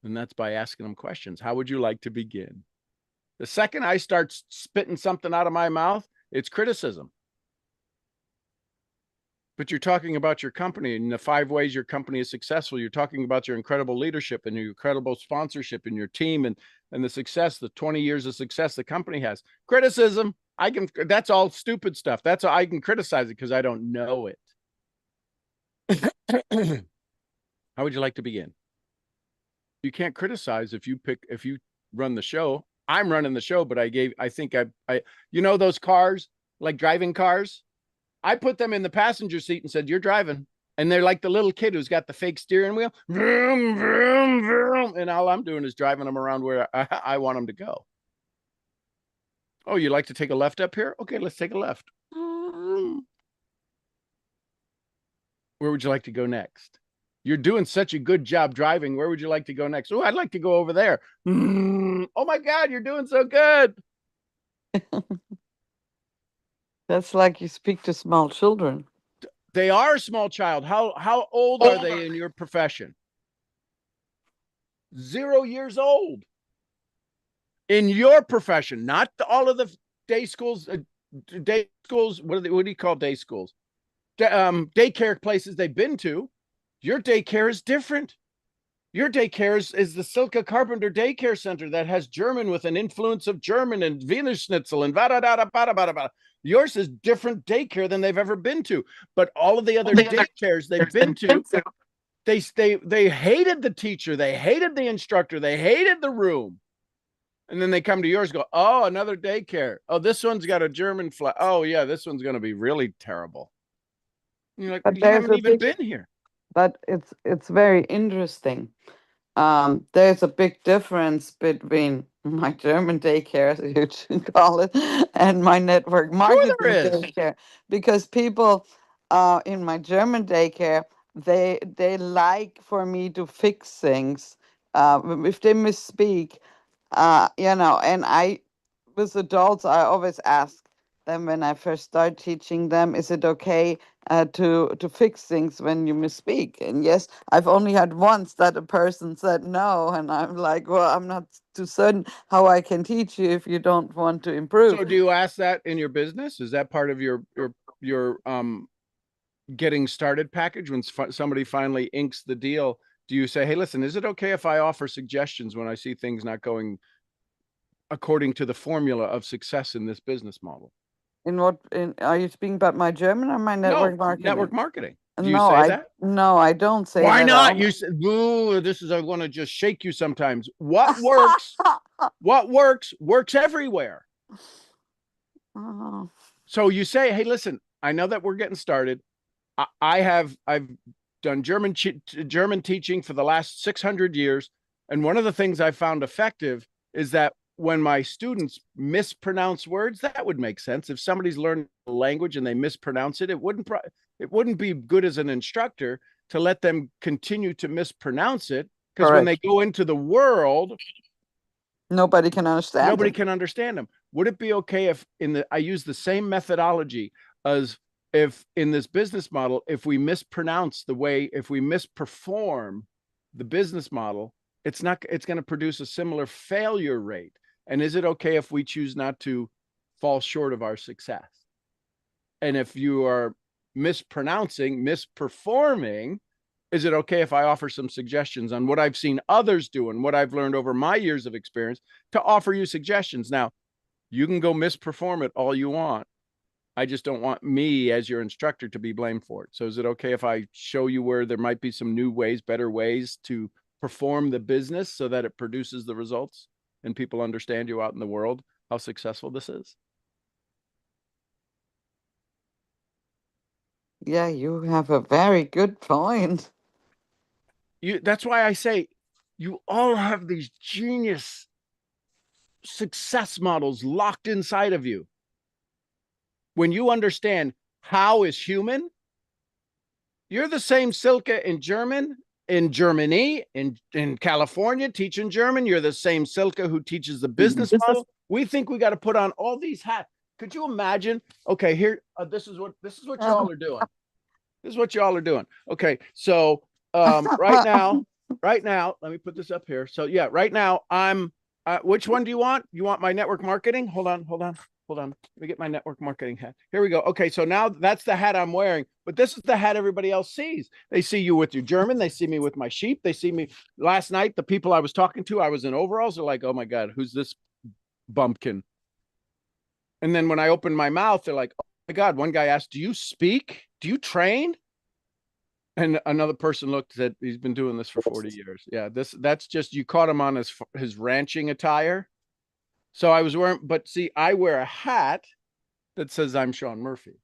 And that's by asking them questions. How would you like to begin? The second I start spitting something out of my mouth, it's criticism. But you're talking about your company and the 5 ways your company is successful. You're talking about your incredible leadership and your incredible sponsorship and your team and the success, the 20 years of success the company has. Criticism, that's all stupid stuff. That's I can criticize it because I don't know it. How would you like to begin? You can't criticize if you run the show. I'm running the show, but I think you know, those cars, like driving cars, I put them in the passenger seat and said, you're driving. And they're like the little kid who's got the fake steering wheel. Vroom, vroom, vroom. And all I'm doing is driving them around where I want them to go. Oh, you like to take a left up here? Okay, let's take a left. Where would you like to go next? You're doing such a good job driving. Where would you like to go next? Oh, I'd like to go over there. Oh my God, you're doing so good. That's like you speak to small children. They are a small child. How old are they in your profession? 0 years old. In your profession, not all of the day schools. What do you call day schools? Daycare places they've been to. Your daycare is different. Your daycare is the Silke Carpenter Daycare Center that has German with an influence of German and Wiener Schnitzel and va-da-da-da-ba-da-ba-da-ba. Yours is different daycare than they've ever been to. But all of the other daycares they've been to, they hated the teacher, they hated the instructor, they hated the room. And then they come to yours and go, oh, another daycare. Oh, this one's got a German flag. Oh, yeah, this one's going to be really terrible. And you're like, But you there's haven't a even big, been here. but it's very interesting. There's a big difference between my German daycare, as you should call it, and my network marketing there is. daycare, because people in my German daycare, they like for me to fix things. If they misspeak, you know, and with adults, I always ask them when I first start teaching them, is it okay to fix things when you misspeak? And yes, I've only had once that a person said no, and I'm like, well, I'm not too certain how I can teach you if you don't want to improve. So do you ask that in your business? Is that part of your getting started package when somebody finally inks the deal? Do you say, hey, listen, is it okay if I offer suggestions when I see things not going according to the formula of success in this business model? Are you speaking about my German or my network marketing? Network marketing. Do you No, say that? No, I don't say Why that. not? You said, "Ooh, I want to just shake you sometimes." What works? What works everywhere. Oh. So you say, hey, listen, I know that we're getting started. I've done German teaching for the last 600 years. And one of the things I found effective is that when my students mispronounce words, that would make sense. If somebody's learned a language and they mispronounce it, it wouldn't be good as an instructor to let them continue to mispronounce it, because when they go into the world, nobody can understand them. Would it be okay if I use the same methodology as if in this business model, if we mispronounce if we misperform the business model, it's going to produce a similar failure rate? And is it okay if we choose not to fall short of our success? And if you are misperforming, is it okay if I offer some suggestions on what I've seen others do and what I've learned over my years of experience to offer you suggestions? Now, you can go misperform it all you want. I just don't want me as your instructor to be blamed for it. So is it okay if I show you where there might be some new ways, better ways to perform the business so that it produces the results and people understand you out in the world, how successful this is? Yeah, you have a very good point. That's why I say you all have these genius success models locked inside of you. When you understand how is human, you're the same Silke in Germany, in California, teaching German. You're the same Silke who teaches the business model. We think we got to put on all these hats. Could you imagine? Okay, here, this is what y'all are doing. This is what y'all are doing. Okay, so right now, let me put this up here. So yeah, right now I'm. Which one do you want? You want my network marketing? Hold on. Let me get my network marketing hat. Here we go. Okay, so now that's the hat I'm wearing, but this is the hat everybody else sees. They see you with your German. They see me with my sheep. They see me last night. The people I was talking to, I was in overalls. They're like, oh my God, who's this bumpkin? And then when I opened my mouth, they're like, oh my God. One guy asked, do you speak? Do you train? And another person looked, said he's been doing this for 40 years. Yeah, that's just, you caught him on his ranching attire. So I was wearing, but see, I wear a hat that says I'm Sean Murphy.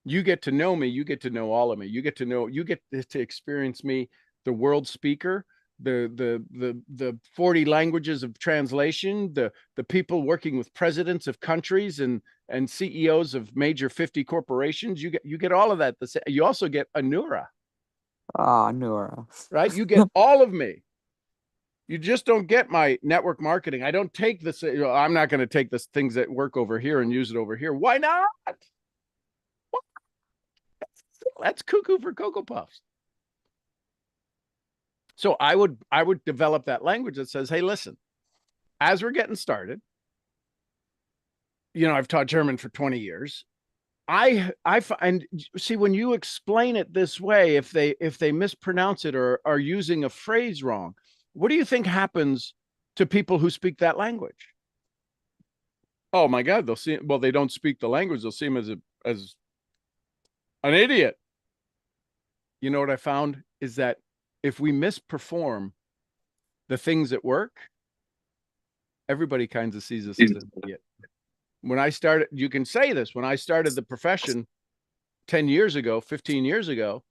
You get to know me, you get to know all of me. You get to experience me, the world speaker, the 40 languages of translation, the people working with presidents of countries and CEOs of major 50 corporations. You get all of that. You also get Anura. Oh, Nora. Right? You get all of me. You just don't get my network marketing. I don't take this. I'm not going to take the things that work over here and use it over here. Why not? That's cuckoo for Cocoa Puffs. So I would develop that language that says, hey, listen, as we're getting started, I've taught German for 20 years. I find, see, when you explain it this way, if they mispronounce it or are using a phrase wrong, what do you think happens to people who speak that language? Oh my God, they'll see. Well, they don't speak the language. They'll see him as an idiot. You know what I found is that if we misperform the things that work, everybody kind of sees us as an idiot. When I started, you can say this, when I started the profession 10 years ago, 15 years ago,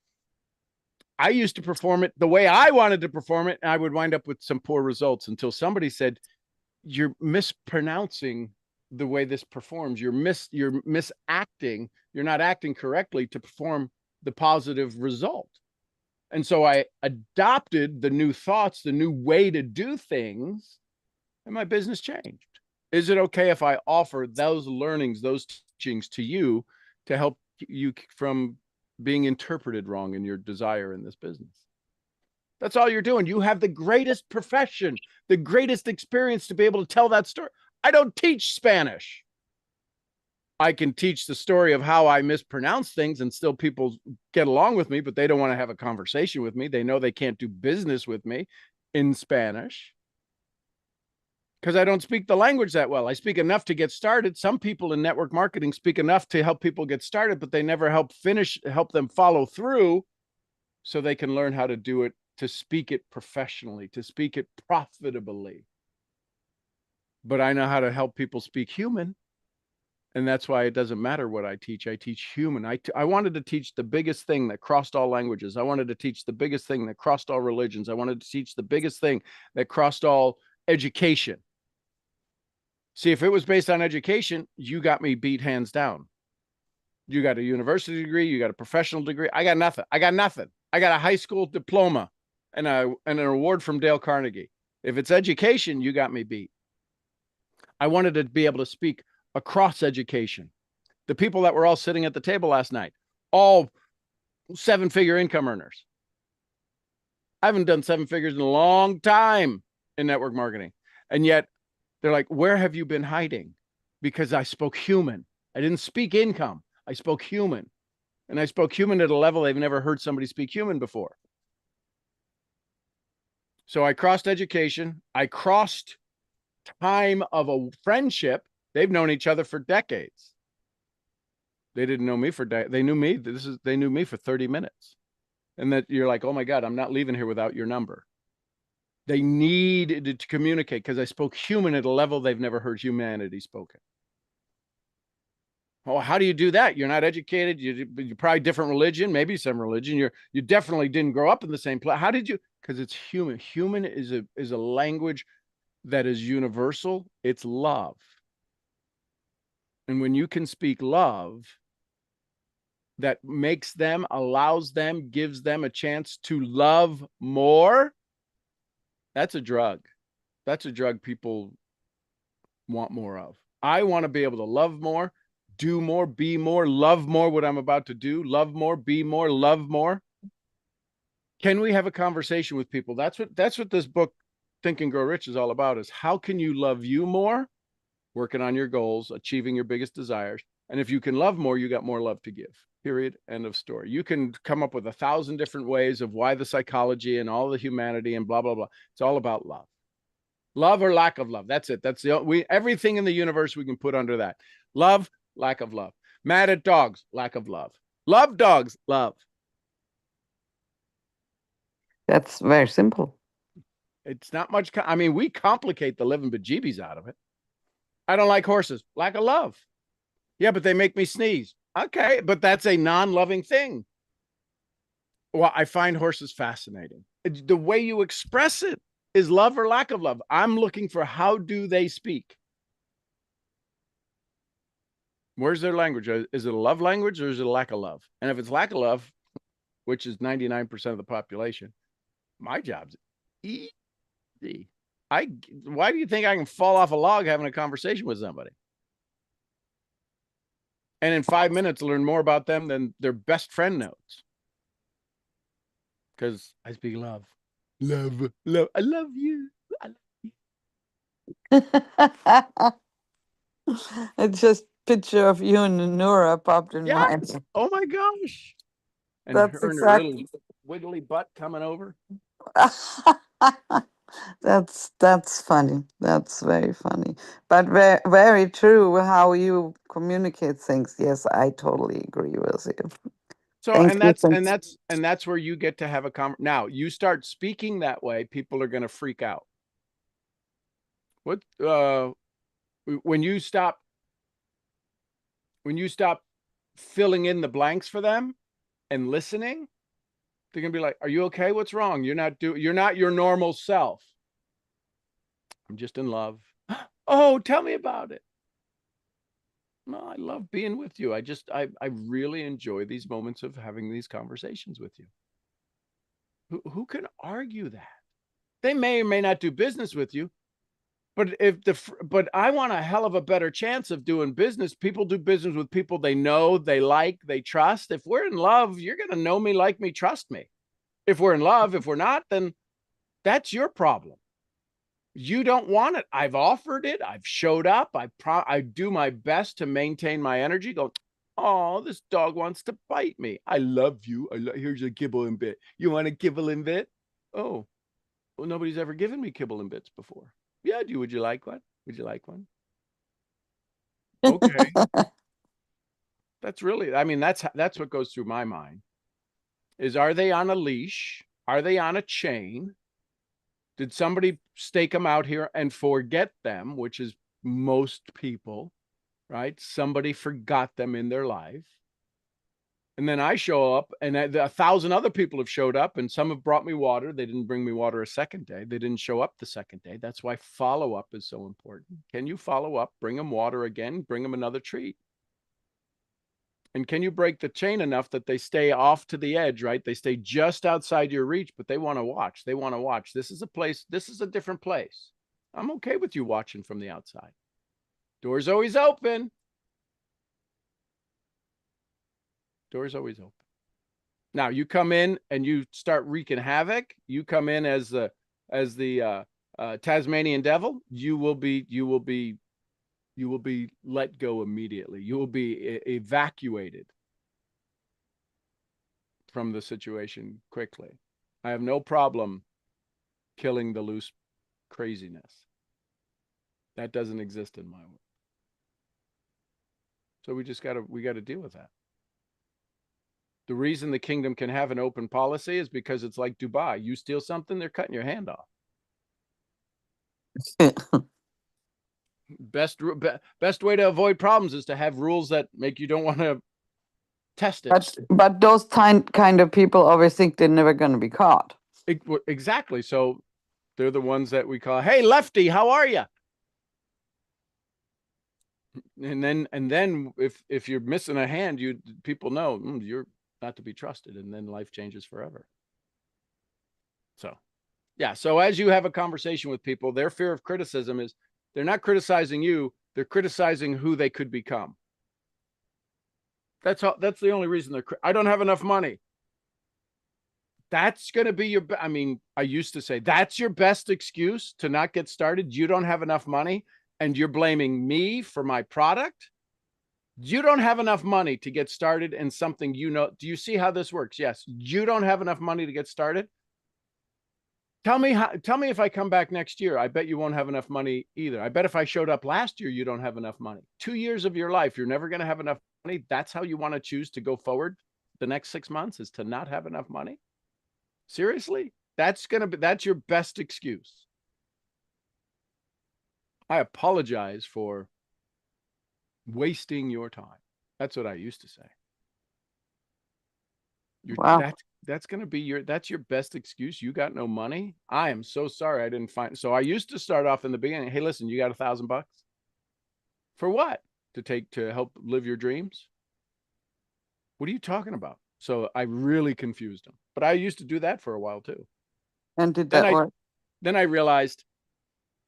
I used to perform it the way I wanted to perform it, and I would wind up with some poor results until somebody said, you're mispronouncing the way this performs. You're misacting. You're not acting correctly to perform the positive result. And so I adopted the new thoughts, the new way to do things, and my business changed. Is it okay if I offer those learnings, those teachings to you to help you from being interpreted wrong in your desire in this business? That's all you're doing. You have the greatest profession, the greatest experience to be able to tell that story. I don't teach Spanish. I can teach the story of how I mispronounce things and still people get along with me, but they don't want to have a conversation with me. They know they can't do business with me in Spanish because I don't speak the language that well. I speak enough to get started. Some people in network marketing speak enough to help people get started, but they never help them follow through so they can learn how to do it, to speak it professionally, to speak it profitably. But I know how to help people speak human. And that's why it doesn't matter what I teach. I teach human. I wanted to teach the biggest thing that crossed all languages. I wanted to teach the biggest thing that crossed all religions. I wanted to teach the biggest thing that crossed all education. See, if it was based on education, you got me beat hands down. You got a university degree. You got a professional degree. I got nothing. I got a high school diploma and an award from Dale Carnegie. If it's education, you got me beat. I wanted to be able to speak across education. The people that were all sitting at the table last night, all 7-figure income earners. I haven't done 7 figures in a long time in network marketing. And yet they're like, where have you been hiding? Because I spoke human. I didn't speak income. I spoke human. And I spoke human at a level they've never heard somebody speak human before. So I crossed education. I crossed time of a friendship. They've known each other for decades. They didn't know me for they knew me. They knew me for 30 minutes. And that you're like, oh my God, I'm not leaving here without your number. They needed to communicate because I spoke human at a level they've never heard humanity spoken. Oh, how do you do that? You're not educated. You're probably different religion, maybe some religion. You definitely didn't grow up in the same place. How did you? Because it's human. Human is a language that is universal. It's love. And when you can speak love, that makes them, allows them, gives them a chance to love more. That's a drug. That's a drug people want more of. I want to be able to love more, do more, be more, love more what I'm about to do, love more, be more, love more. Can we have a conversation with people? That's what this book, Think and Grow Rich, is all about, is how can you love you more, working on your goals, achieving your biggest desires. And if you can love more, you got more love to give. Period. End of story. You can come up with 1,000 different ways of why the psychology and all the humanity and blah, blah, blah. It's all about love. Love or lack of love. That's it. That's everything in the universe we can put under that. Love, lack of love. Mad at dogs, lack of love. Love dogs, love. That's very simple. It's not much. I mean, we complicate the living bejeebies out of it. I don't like horses, lack of love. Yeah, but they make me sneeze. Okay, but that's a non-loving thing. Well, I find horses fascinating. The way you express it is love or lack of love. I'm looking for how do they speak? Where's their language? Is it a love language or is it a lack of love? And if it's lack of love, which is 99% of the population, my job's easy. Why do you think I can fall off a log having a conversation with somebody? And in 5 minutes, learn more about them than their best friend knows. Because I speak love. Love. I love you. It's just picture of you and Nora popped in my Yes. Oh my gosh. And That's her and her exactly. little wiggly butt coming over. That's funny. That's very funny, but very very true how you communicate things. Yes, I totally agree with you. So Thank you. and that's where you get to have a now you start speaking that way, people are going to freak out. What when you stop filling in the blanks for them and listening, they're going to be like, are you okay? What's wrong? You're not your normal self. I'm just in love. Oh, tell me about it. No, I love being with you. I really enjoy these moments of having these conversations with you. Who can argue that? They may or may not do business with you, but but I want a hell of a better chance of doing business. People do business with people they know, they like, they trust. If we're in love, you're going to know me, like me, trust me. If we're in love, if we're not, then that's your problem. You don't want it. I've offered it. I've showed up. I do my best to maintain my energy. Go, oh, this dog wants to bite me. I love you. Here's a kibble and bit. You want a kibble and bit? Oh, well, nobody's ever given me kibble and bits before. Yeah, would you like one? Would you like one? Okay. That's really, I mean, that's what goes through my mind is, are they on a leash? Are they on a chain? Did somebody stake them out here and forget them, which is most people, right? Somebody forgot them in their life. And then I show up and 1,000 other people have showed up and some have brought me water. They didn't bring me water a second day. They didn't show up the second day. That's why follow-up is so important. Can you follow up, bring them water again, bring them another treat? And can you break the chain enough that they stay off to the edge, right? They stay just outside your reach, but they want to watch. They want to watch. This is a place. This is a different place. I'm okay with you watching from the outside. Door's always open. Door's always open. Now you come in and you start wreaking havoc. You come in as the Tasmanian devil. You will be let go immediately. You will be evacuated from the situation quickly. I have no problem killing the loose craziness. That doesn't exist in my world. So we got to deal with that. The reason the kingdom can have an open policy is because it's like Dubai. You steal something, they're cutting your hand off. Best way to avoid problems is to have rules that make you don't want to test it. But those kind of people always think they're never going to be caught. Exactly. So they're the ones that we call, hey, lefty, how are you? And then if you're missing a hand, people know you're not to be trusted, and then life changes forever. So, yeah. So as you have a conversation with people, their fear of criticism is they're not criticizing you, they're criticizing who they could become. That's all. That's the only reason I don't have enough money. That's going to be I mean, I used to say that's your best excuse to not get started. You don't have enough money and you're blaming me for my product. You don't have enough money to get started in something, do you see how this works? Yes. You don't have enough money to get started. Tell me if I come back next year, I bet you won't have enough money either. I bet if I showed up last year, you don't have enough money. 2 years of your life, you're never going to have enough money. That's how you want to choose to go forward the next 6 months, is to not have enough money. Seriously, that's your best excuse. I apologize for wasting your time. That's what I used to say. Wow. That's going to be that's your best excuse. You got no money. I am so sorry I didn't find. So I used to start off in the beginning. Hey, listen, you got $1,000 for what? To help live your dreams? What are you talking about? So I really confused them, but I used to do that for a while too. And did that work? Then I realized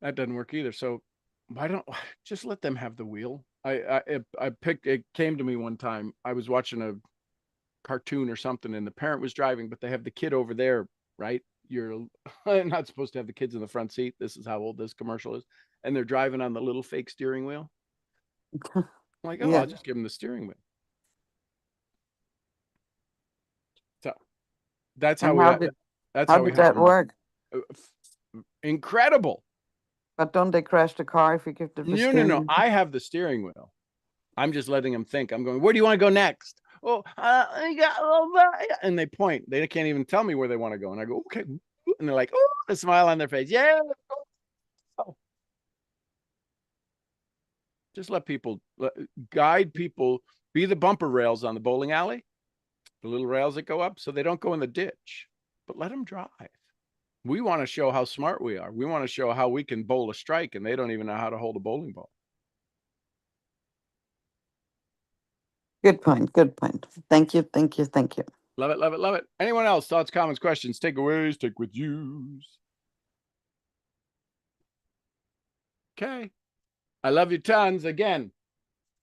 that doesn't work either. So why don't just let them have the wheel? It came to me one time. I was watching a cartoon or something and the parent was driving, but they have the kid over there, right? You're not supposed to have the kids in the front seat. This is how old this commercial is. And they're driving on the little fake steering wheel. I'm like, oh, yeah. I'll just give them the steering wheel. So that's how how did that work? Incredible. But don't they crash the car if you give them the steering wheel? No. I have the steering wheel. I'm just letting them think. I'm going, where do you want to go next? Oh, and they point. They can't even tell me where they want to go. And I go, okay. And they're like, oh, a smile on their face. Yeah. Oh. Just let people guide people, be the bumper rails on the bowling alley, the little rails that go up so they don't go in the ditch, but let them drive. We want to show how smart we are. We want to show how we can bowl a strike, and they don't even know how to hold a bowling ball. Good point. Good point. Thank you. Love it, love it, love it. Anyone else? Thoughts, comments, questions, takeaways, take with yous. Okay. I love you tons. Again,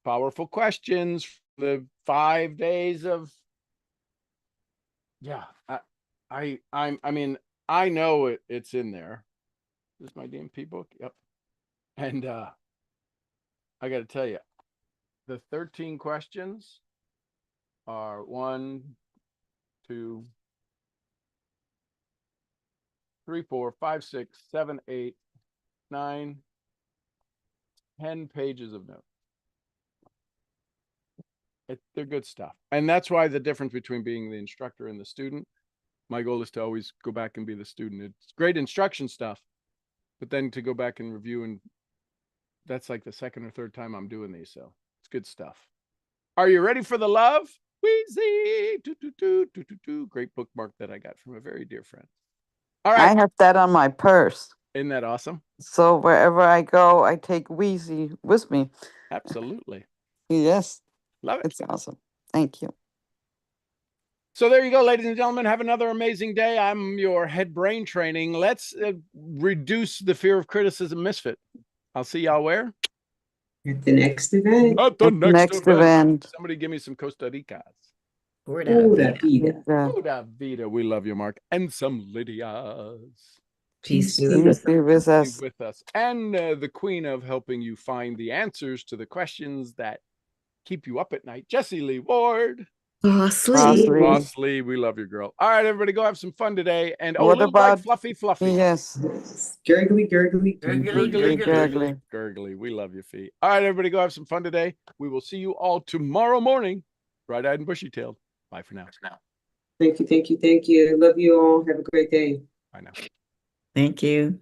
powerful questions. The 5 days of, yeah. I mean, I know it's in there. This is my DMP book. Yep. And I got to tell you, the 13 questions are 1, 2, 3, 4, 5, 6, 7, 8, 9, 10 pages of notes. They're good stuff. And that's why the difference between being the instructor and the student, my goal is to always go back and be the student. It's great instruction stuff, but then to go back and review, and that's like the second or third time I'm doing these. So it's good stuff. Are you ready for the love? Wheezy. Great bookmark that I got from a very dear friend. All right. I have that on my purse. Isn't that awesome? So wherever I go, I take Wheezy with me. Absolutely. Yes. Love it. It's awesome. Thank you. So there you go, ladies and gentlemen. Have another amazing day. I'm your head brain training. Let's reduce the fear of criticism misfit. I'll see y'all where? At the next event. At the next event. event. Somebody give me some Costa Ricas. Pura vida. Pura vida. We love you, Mark. And some Lydias. Peace be Peace with be with us. With us. And the queen of helping you find the answers to the questions that keep you up at night, Jessie Lee Ward. Boss Lee, we love you, girl. All right, everybody, go have some fun today. And What little about- bite, fluffy. Yes. Gurgly, gurgly, Gurgly. We love you, Fee. All right, everybody, go have some fun today. We will see you all tomorrow morning, bright-eyed and bushy-tailed. Bye for now. Thank you. Love you all. Have a great day. Bye now. Thank you.